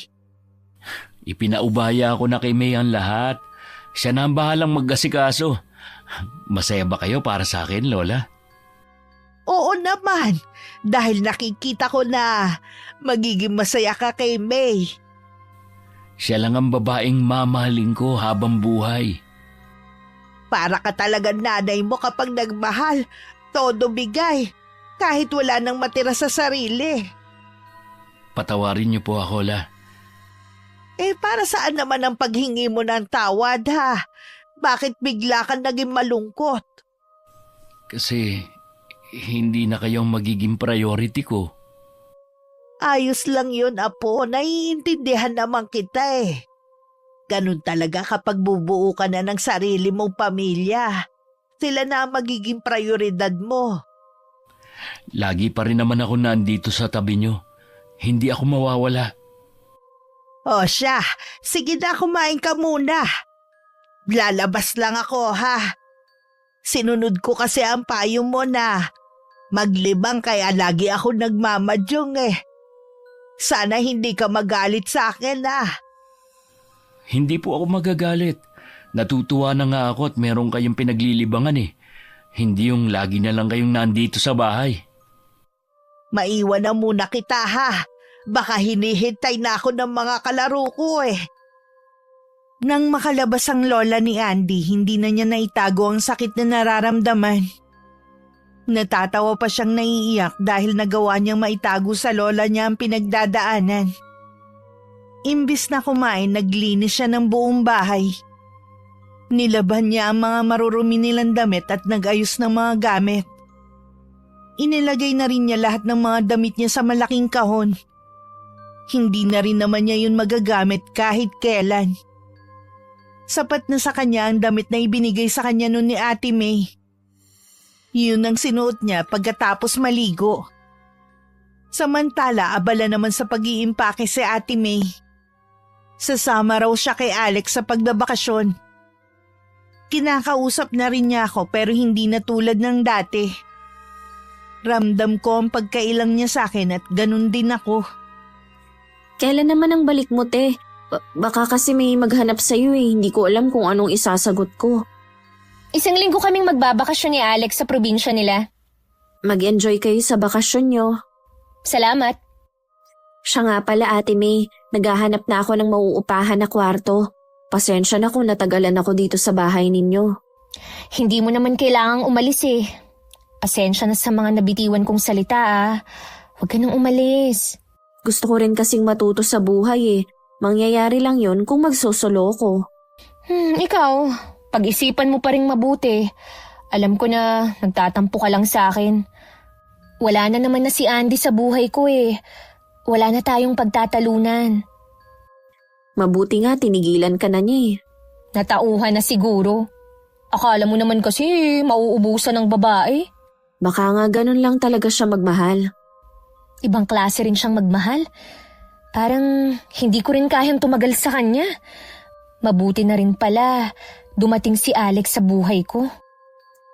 Ipinaubaya ko na kay May ang lahat. Siya na ang bahalang mag-asikaso. Masaya ba kayo para sa akin, Lola? Oo naman, dahil nakikita ko na magiging masaya ka kay May. Siya lang ang babaeng mamahalin ko habang buhay. Para ka talaga nanay mo kapag nagmahal, todo bigay, kahit wala nang matira sa sarili. Patawarin niyo po ako, La. Eh para saan naman ang paghingi mo ng tawad ha? Bakit bigla kang naging malungkot? Kasi hindi na kayong magiging priority ko. Ayos lang yun, Apo. Naiintindihan naman kita eh. Ganun talaga kapag bubuo ka na ng sarili mong pamilya. Sila na ang magiging prioridad mo. Lagi pa rin naman ako nandito sa tabi niyo. Hindi ako mawawala. O siya, sige na kumain ka muna. Lalabas lang ako ha. Sinunod ko kasi ang payo mo na maglibang kaya lagi ako nagmamadyong eh. Sana hindi ka magalit sa akin ah. Hindi po ako magagalit. Natutuwa na nga ako at meron kayong pinaglilibangan eh. Hindi yung lagi na lang kayong nandito sa bahay. Maiwan na muna kita ha. Baka hinihintay na ako ng mga kalaro ko eh. Nang makalabas ang lola ni Andy, hindi na niya naitago ang sakit na nararamdaman. Natatawa pa siyang naiiyak dahil nagawa niyang maitago sa lola niya ang pinagdadaanan. Imbis na kumain, naglinis siya ng buong bahay. Nilaban niya ang mga marurumi nilang damit at nag-ayos ng mga gamit. Inilagay na rin niya lahat ng mga damit niya sa malaking kahon. Hindi na rin naman niya yun magagamit kahit kailan. Sapat na sa kanya ang damit na ibinigay sa kanya noon ni Ate May. Yun ang sinuot niya pagkatapos maligo. Samantala, abala naman sa pag-iimpake si Ate May. Sasama raw siya kay Alex sa pagbabakasyon. Kinakausap na rin niya ako pero hindi na tulad ng dati. Ramdam ko ang pagkailang niya sa akin at ganun din ako. Kailan naman ang balik mo, te? Baka kasi may maghanap sa'yo eh. Hindi ko alam kung anong isasagot ko. 1 linggo kaming magbabakasyon ni Alex sa probinsya nila. Mag-enjoy kayo sa bakasyon nyo. Salamat. Siya nga pala, Ate May. Naghahanap na ako ng mauupahan na kwarto. Pasensya na kung natagalan ako dito sa bahay ninyo. Hindi mo naman kailangang umalis eh. Pasensya na sa mga nabitiwan kong salita ah. Huwag ka nang umalis. Gusto ko rin kasing matuto sa buhay eh. Mangyayari lang yun kung magsosolo ko. Ikaw, pag-isipan mo pa rin mabuti. Alam ko na nagtatampo ka lang sa akin. Wala na naman na si Andy sa buhay ko eh. Wala na tayong pagtatalunan. Mabuti nga tinigilan ka na niya eh. Natauhan na siguro. Akala mo naman kasi mauubusan ng babae. Baka nga ganun lang talaga siya magmahal. Ibang klase rin siyang magmahal. Parang hindi ko rin kayang tumagal sa kanya. Mabuti na rin pala dumating si Alex sa buhay ko.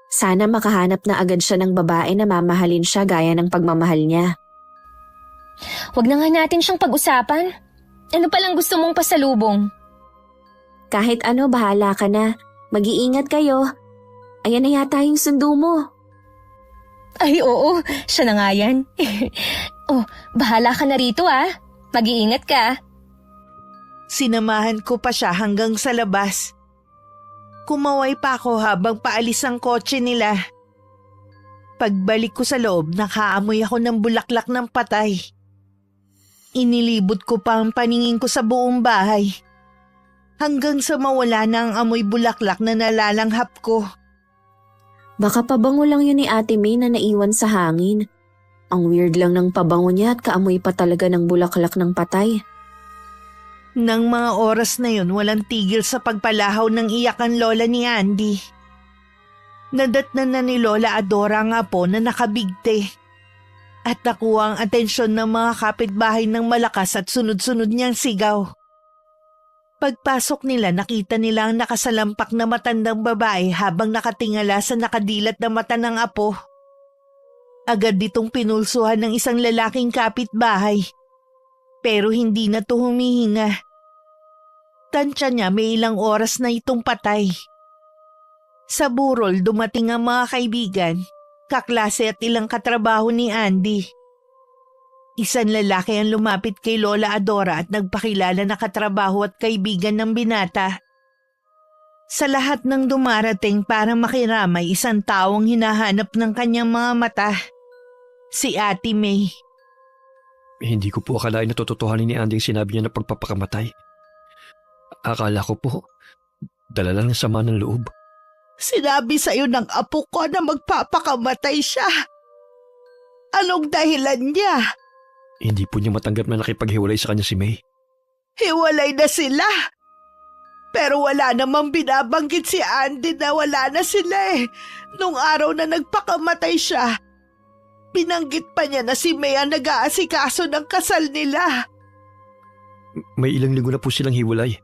Sana makahanap na agad siya ng babae na mamahalin siya gaya ng pagmamahal niya. Huwag na nga natin siyang pag-usapan. Ano palang gusto mong pasalubong? Kahit ano, bahala ka na. Mag-iingat kayo. Ayan na yata yung sundo mo. Ay oo, siya na nga yan. Oh, bahala ka na rito ah. Mag-iingat ka. Sinamahan ko pa siya hanggang sa labas. Kumaway pa ako habang paalis ang kotse nila. Pagbalik ko sa loob, nakaamoy ako ng bulaklak ng patay. Inilibot ko pa ang paningin ko sa buong bahay. Hanggang sa mawala na ang amoy bulaklak na nalalanghap ko. Baka pabango lang yun ni Ate May na naiwan sa hangin. Ang weird lang ng pabango niya at kaamoy pa talaga ng bulaklak ng patay. Nang mga oras na yun, walang tigil sa pagpalahaw ng iyak ang lola ni Andy. Nadatnan na ni Lola Adora ang apo na nakabigti. At nakuha ang atensyon ng mga kapitbahay ng malakas at sunod-sunod niyang sigaw. Pagpasok nila, nakita nila ang nakasalampak na matandang babae habang nakatingala sa nakadilat na mata ng apo. Agad ditong pinulsuhan ng isang lalaking kapitbahay. Pero hindi na to humihinga. Tansya niya may ilang oras na itong patay. Sa burol dumating ang mga kaibigan, kaklase at ilang katrabaho ni Andy. Isang lalaki ang lumapit kay Lola Adora at nagpakilala na katrabaho at kaibigan ng binata. Sa lahat ng dumarating para makiramay, isang taong hinahanap ng kanyang mga mata. Si Ate May. Hindi ko po akalain na tototohanin ni Andy ang sinabi niya na pagpapakamatay. Akala ko po, dala lang ng sama ng loob. Sinabi sa'yo ng apo ko na magpapakamatay siya. Anong dahilan niya? Hindi po niya matanggap na nakipaghiwalay sa kanya si May. Hiwalay na sila. Pero wala namang binabanggit si Andy na wala na sila eh. Nung araw na nagpakamatay siya, binanggit pa niya na si May ang nag-aasikaso ng kasal nila. May ilang linggo na po silang hiwalay.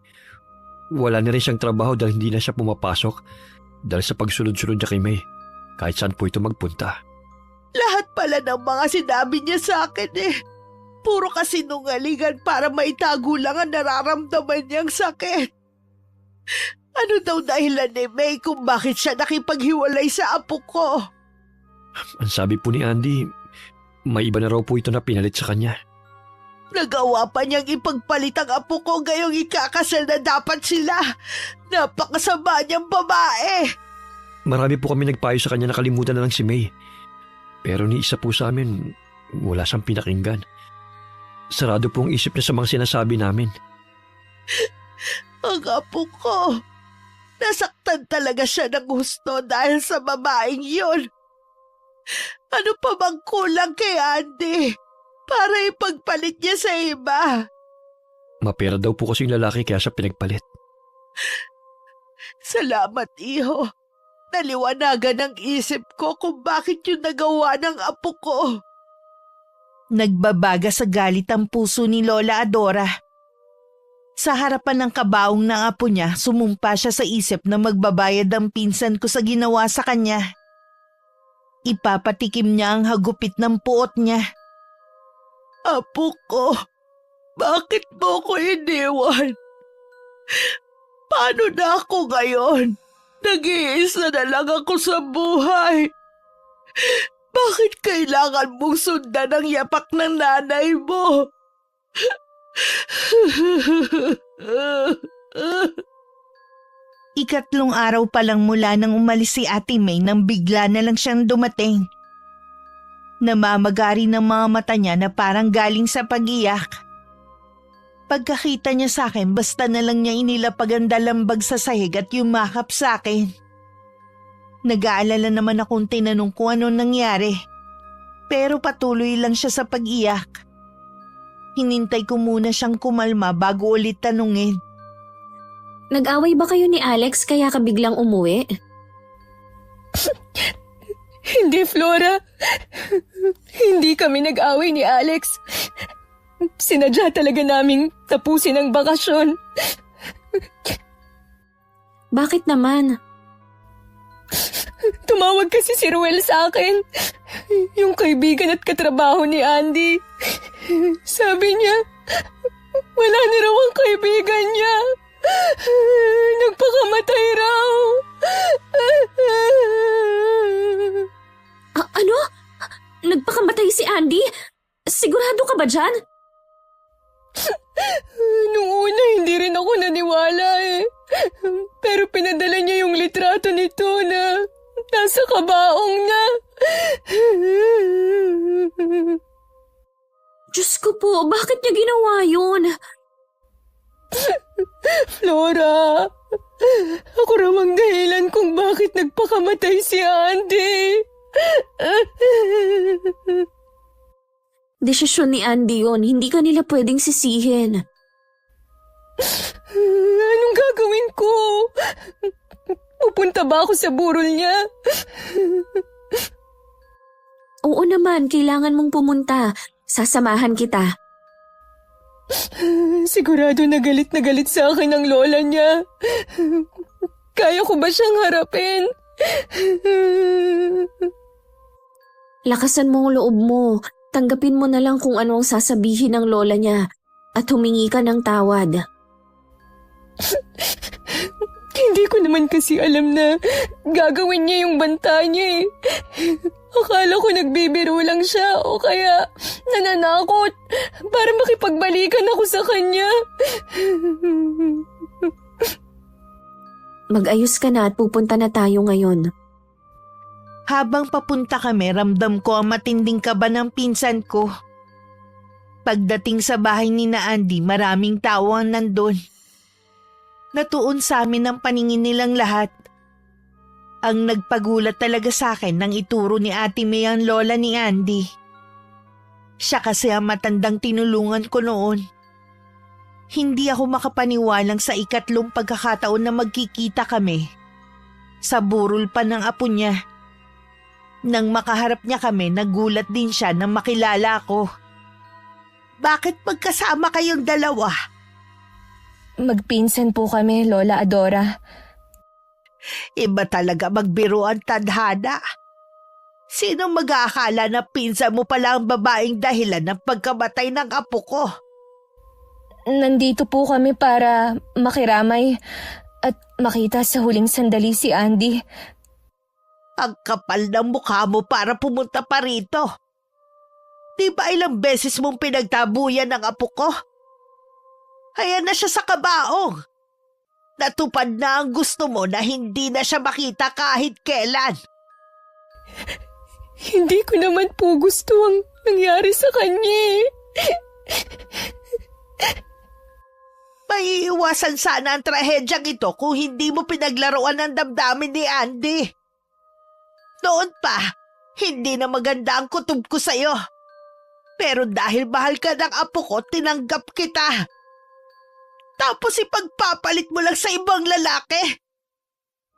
Wala na rin siyang trabaho dahil hindi na siya pumapasok dahil sa pagsunod-sunod niya kay May, kahit saan po ito magpunta. Lahat pala ng mga sinabi niya sa akin eh. Puro kasinungalingan para maitago lang ang nararamdaman niyang sakit. Ano daw dahilan ni May kung bakit siya nakipaghiwalay sa apo ko? Ang sabi po ni Andy, may iba na raw po ito na pinalit sa kanya. Nagawa pa niyang ipagpalit ang apo ko gayong ikakasal na dapat sila. Napakasama niyang babae. Marami po kami nagpayo sa kanya na kalimutan na lang si May. Pero ni isa po sa amin, wala siyang pinakinggan. Sarado po ang isip niya sa mga sinasabi namin. Ang apo ko, nasaktan talaga siya ng gusto dahil sa babaeng yun. Ano pa bang kulang kay Andy para ipagpalit niya sa iba? Mapera daw po kasi yung lalaki kaya siya pinagpalit. Salamat, iho. Naliwanagan ang isip ko kung bakit yung nagawa ng apo ko. Nagbabaga sa galit ang puso ni Lola Adora. Sa harapan ng kabaong ng apo niya, sumumpa siya sa isip na magbabayad ang pinsan ko sa ginawa sa kanya. Ipapatikim niya ang hagupit ng puot niya. Apo ko, bakit mo ko iniwan? Paano na ako ngayon? Nag-iisa na lang ako sa buhay. Bakit kailangan mong sundan ang yapak ng nanay mo? Ikatlong araw pa lang mula nang umalis si Ate May nang bigla na lang siyang dumating. Namamagari ng mga mata niya na parang galing sa pag-iyak. Pagkakita niya sa akin, basta na lang niya inilapag ang dalambag sa sahig at yumakap sa akin. Nag-aalala naman akong tinanong kung ano nangyari. Pero patuloy lang siya sa pag-iyak. Hinintay ko muna siyang kumalma bago ulit tanungin. Nag-away ba kayo ni Alex kaya ka biglang umuwi? Hindi, Flora. Hindi kami nag-away ni Alex. Sinadya talaga naming tapusin ang bakasyon. Bakit naman? Tumawag kasi si Ruel sa akin. Yung kaibigan at katrabaho ni Andy. Sabi niya, wala na raw ang kaibigan niya. Nagpakamatay raw. Ano? Nagpakamatay si Andy? Sigurado ka ba dyan? Nung una, hindi rin ako naniwala eh. Pero pinadala niya yung litrato nito na nasa kabaong na. Diyos ko po, bakit niya ginawa yun? Flora, ako raw ang dahilan kung bakit nagpakamatay si Andy. Desisyon ni Andy yun, hindi ka nila pwedeng sisihin. Anong gagawin ko? Pupunta ba ako sa burol niya? Oo naman, kailangan mong pumunta. Sasamahan kita. Sigurado na galit sa akin ang lola niya. Kaya ko ba siyang harapin? Lakasan mo ang loob mo. Tanggapin mo na lang kung ano ang sasabihin ng lola niya at humingi ka ng tawad. Hindi ko naman kasi alam na gagawin niya yung banta niya eh. Akala ko nagbibiro lang siya o kaya nananakot para makipagbalikan ako sa kanya. Mag-ayos ka na at pupunta na tayo ngayon. Habang papunta kami, ramdam ko ang matinding kaba ng pinsan ko. Pagdating sa bahay ni na Andy, maraming tao ang nandun. Natuon sa amin ang paningin nilang lahat. Ang nagpagulat talaga sa akin nang ituro ni Ate May ang lola ni Andy. Siya kasi ang matandang tinulungan ko noon. Hindi ako makapaniwalang sa ikatlong pagkakataon na magkikita kami. Sa burol pa ng apo niya. Nang makaharap niya kami, nagulat din siya nang makilala ko. Bakit magkasama kayong dalawa? Magpinsan po kami, Lola Adora. Iba talaga magbiro ang tadhana. Sino mag-aakala na pinsan mo pala ang babaeng dahilan ng pagkamatay ng apo ko? Nandito po kami para makiramay at makita sa huling sandali si Andy. Ang kapal ng mukha mo para pumunta pa rito. Di ba ilang beses mong pinagtabuyan ng apo ko? Ayan na siya sa kabaong. Natupad na ang gusto mo na hindi na siya makita kahit kailan. Hindi ko naman po gusto ang nangyari sa kanya. Maiiwasan sana ang trahedyang ito kung hindi mo pinaglaruan ang damdamin ni Andy. Noon pa, hindi na maganda ang kutob ko sa'yo. Pero dahil mahal ka ng apo ko, tinanggap kita. Tapos ipagpapalit mo lang sa ibang lalaki.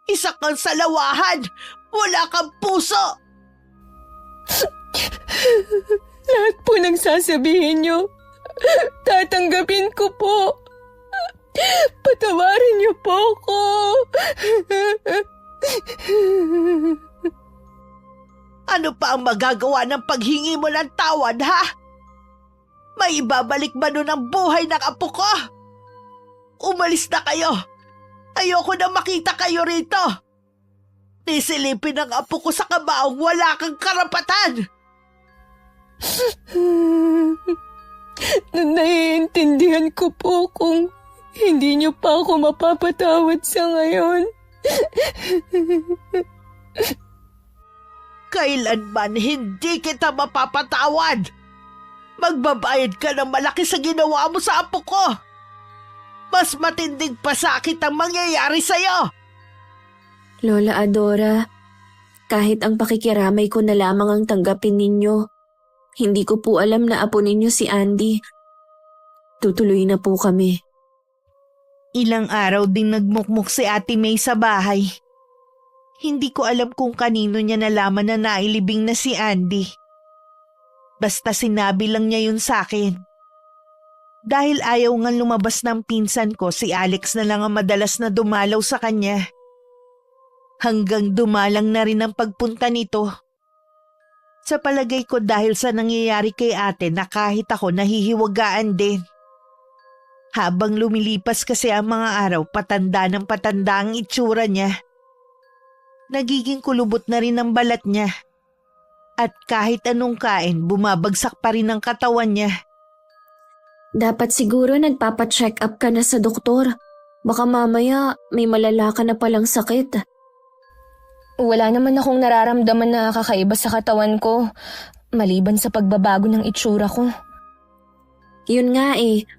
Isa kang salawahan, wala kang puso. Lahat po ng sasabihin niyo, tatanggapin ko po. Patawarin niyo po ako. Ano pa ang magagawa ng paghingi mo ng tawad, ha? May ibabalik ba nun ang buhay ng apo ko? Umalis na kayo. Ayoko na makita kayo rito. Nisilipin ang apo ko sa kabaong, wala kang karapatan. Naiintindihan ko po kung hindi niyo pa ako mapapatawad sa ngayon. Kailanman hindi kita mapapatawad. Magbabayad ka ng malaki sa ginawa mo sa apo ko. Mas matinding pasakit ang mangyayari sa'yo. Lola Adora, kahit ang pakikiramay ko na lamang ang tanggapin ninyo, hindi ko po alam na apo ninyo si Andy. Tutuloy na po kami. Ilang araw din nagmukmuk si Ate May sa bahay. Hindi ko alam kung kanino niya nalaman na nailibing na si Andy. Basta sinabi lang niya yun sa akin. Dahil ayaw nga lumabas ng pinsan ko, si Alex na lang ang madalas na dumalaw sa kanya. Hanggang dumalang na rin ang pagpunta nito. Sa palagay ko dahil sa nangyayari kay ate na kahit ako nahihiwagaan din. Habang lumilipas kasi ang mga araw, patanda ng patanda ang itsura niya. Nagiging kulubot na rin ang balat niya. At kahit anong kain, bumabagsak pa rin ang katawan niya. Dapat siguro nagpapacheck up ka na sa doktor. Baka mamaya may malala ka na palang sakit. Wala naman akong nararamdaman na kakaiba sa katawan ko, maliban sa pagbabago ng itsura ko. Yun nga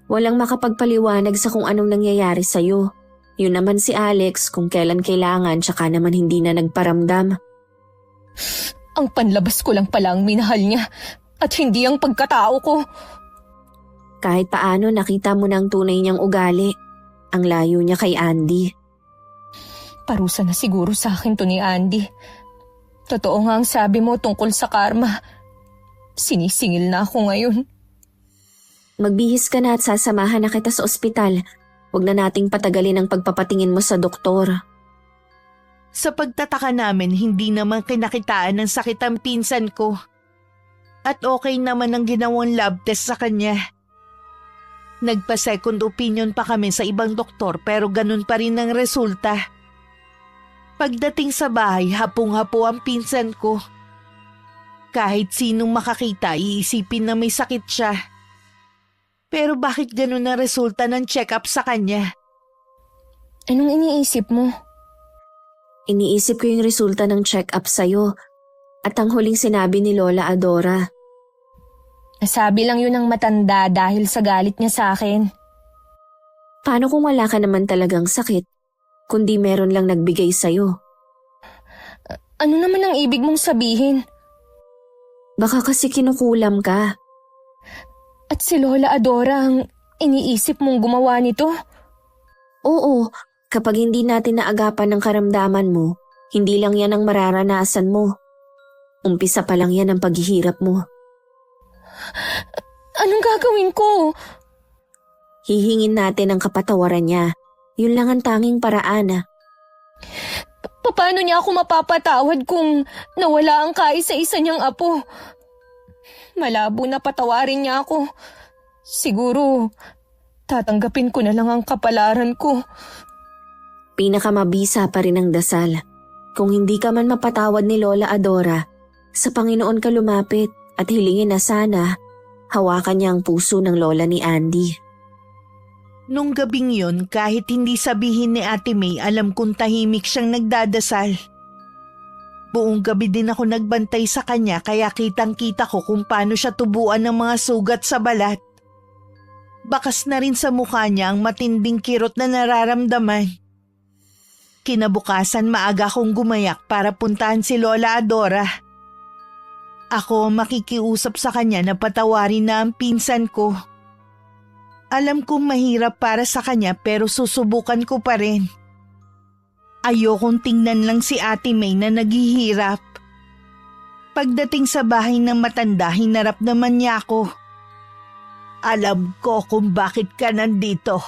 walang makapagpaliwanag sa kung anong nangyayari sa'yo. Yun naman si Alex, kung kailan kailangan, tsaka naman hindi na nagparamdam. Ang panlabas ko lang pala ang minahal niya, at hindi ang pagkatao ko. Kahit paano nakita mo na ang tunay niyang ugali. ang layo niya kay Andy. Parusa na siguro sa akin to ni Andy. Totoo nga ang sabi mo tungkol sa karma. Sinisingil na ako ngayon. Magbihis ka na at sasamahan na kita sa ospital. Huwag na nating patagalin ang pagpapatingin mo sa doktor. Sa pagtataka namin, hindi naman kinakitaan ng sakit ang pinsan ko. At okay naman ang ginawang lab test sa kanya. Nagpa-second opinion pa kami sa ibang doktor pero ganun pa rin ang resulta. Pagdating sa bahay, hapong-hapo ang pinsan ko. Kahit sinong makakita, iisipin na may sakit siya. Pero bakit ganun ang resulta ng check-up sa kanya? Anong iniisip mo? Iniisip ko yung resulta ng check-up sa'yo at ang huling sinabi ni Lola Adora. Nasabi lang yun ng matanda dahil sa galit niya sa akin. Paano kung wala ka naman talagang sakit, kundi meron lang nagbigay sa'yo? Ano naman ang ibig mong sabihin? Baka kasi kinukulam ka. At si Lola Adora ang iniisip mong gumawa nito? Oo, kapag hindi natin naagapan ng karamdaman mo, hindi lang yan ang mararanasan mo. Umpisa pa lang yan ang paghihirap mo. Anong gagawin ko? Hihingin natin ang kapatawaran niya. Yun lang ang tanging paraan. Paano niya ako mapapatawad kung nawala ang kaisa-isa niyang apo? Malabo na patawarin niya ako. Siguro, tatanggapin ko na lang ang kapalaran ko. Pinakamabisa pa rin ang dasal. Kung hindi ka man mapatawad ni Lola Adora, sa Panginoon ka lumapit at hilingin na sana hawakan niya ang puso ng lola ni Andy. Nung gabing yun, kahit hindi sabihin ni Ate May, alam kong tahimik siyang nagdadasal. Buong gabi din ako nagbantay sa kanya kaya kitang-kita ko kung paano siya tubuan ng mga sugat sa balat. Bakas na rin sa mukha niya ang matinding kirot na nararamdaman. Kinabukasan maaga kong gumayak para puntahan si Lola Adora. Ako makikiusap sa kanya na patawarin na ang pinsan ko. Alam kong mahirap para sa kanya pero susubukan ko pa rin. Ayokong tingnan lang si Ate May na naghihirap. Pagdating sa bahay ng matanda, hinarap naman niya ako. Alam ko kung bakit ka nandito.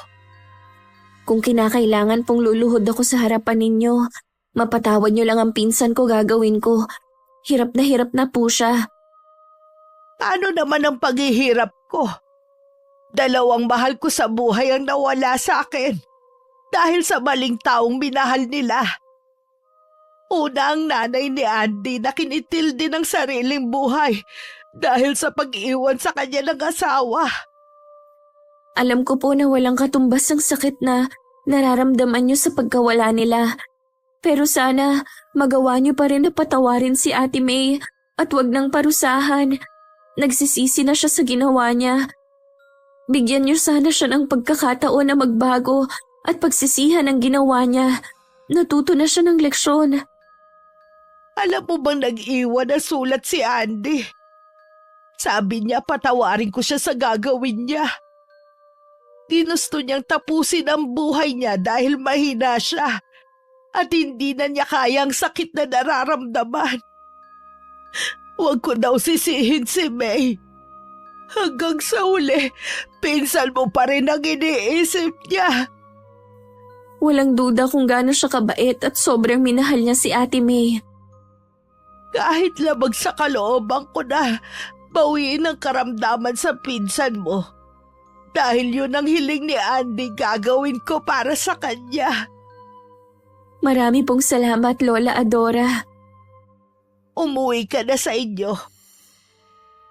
Kung kinakailangan pong luluhod ako sa harapan ninyo, mapatawad niyo lang ang pinsan ko, gagawin ko. Hirap na po siya. Paano naman ang paghihirap ko? Dalawang mahal ko sa buhay ang nawala sa akin dahil sa maling taong minahal nila. Una ang nanay ni Andy na kinitil din ang sariling buhay dahil sa pag-iwan sa kanya ng asawa. Alam ko po na walang katumbas ang sakit na nararamdaman niyo sa pagkawala nila. Pero sana magawa niyo pa rin na patawarin si Ate May at wag nang parusahan. Nagsisisi na siya sa ginawa niya. Bigyan niyo sana siya ng pagkakataon na magbago at pagsisihan ang ginawa niya. Natuto na siya ng leksyon. Alam mo bang nag-iwan na sulat si Andy? Sabi niya patawarin ko siya sa gagawin niya. Ginusto niyang tapusin ang buhay niya dahil mahina siya at hindi na niya kayang sakit na nararamdaman. Huwag ko daw sisihin si May. Hanggang sa uli, pinsan mo pa rin ang iniisip niya. Walang duda kung gaano siya kabait at sobrang minahal niya si Ate May. Kahit labag sa kalooban ko na bawiin ang karamdaman sa pinsan mo. Dahil yun ang hiling ni Andy, gagawin ko para sa kanya. Marami pong salamat, Lola Adora. Umuwi ka na sa inyo.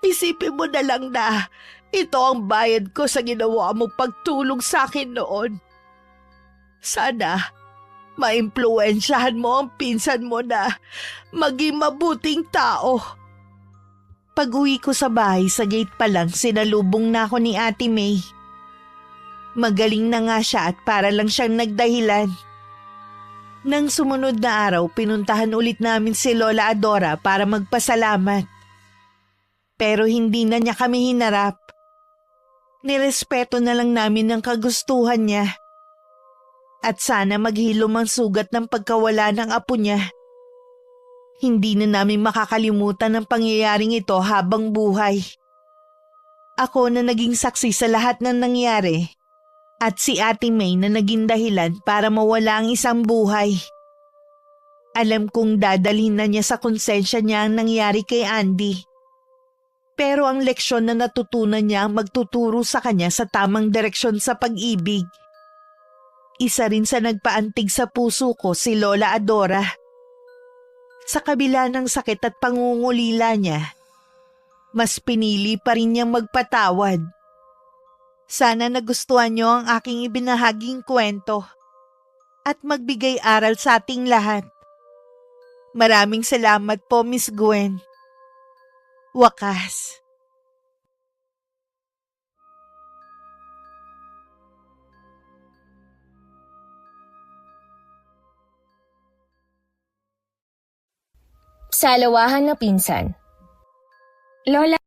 Isipin mo na lang na ito ang bayad ko sa ginawa mo pagtulong sa akin noon. Sana maimpluwensyahan mo ang pinsan mo na maging mabuting tao. Pag-uwi ko sa bahay, sa gate pa lang, sinalubong na ako ni Ate May. Magaling na nga siya at para lang siyang nagdahilan. Nang sumunod na araw, pinuntahan ulit namin si Lola Adora para magpasalamat. Pero hindi na niya kami hinarap. Nirespeto na lang namin ang kagustuhan niya. At sana maghilom ang sugat ng pagkawala ng apo niya. Hindi na namin makakalimutan ang pangyayaring ito habang buhay. Ako na naging saksi sa lahat ng nangyari. At si Ate May na naging dahilan para mawala ang isang buhay. Alam kong dadalhin na niya sa konsensya niya ang nangyari kay Andy. Pero ang leksyon na natutunan niya ang magtuturo sa kanya sa tamang direksyon sa pag-ibig. Isa rin sa nagpaantig sa puso ko si Lola Adora. Sa kabila ng sakit at pangungulila niya, mas pinili pa rin niyang magpatawad. Sana nagustuhan niyo ang aking ibinahaging kwento at magbigay aral sa ating lahat. Maraming salamat po, Miss Gwen. Wakas. Salawahan na pinsan. Lola,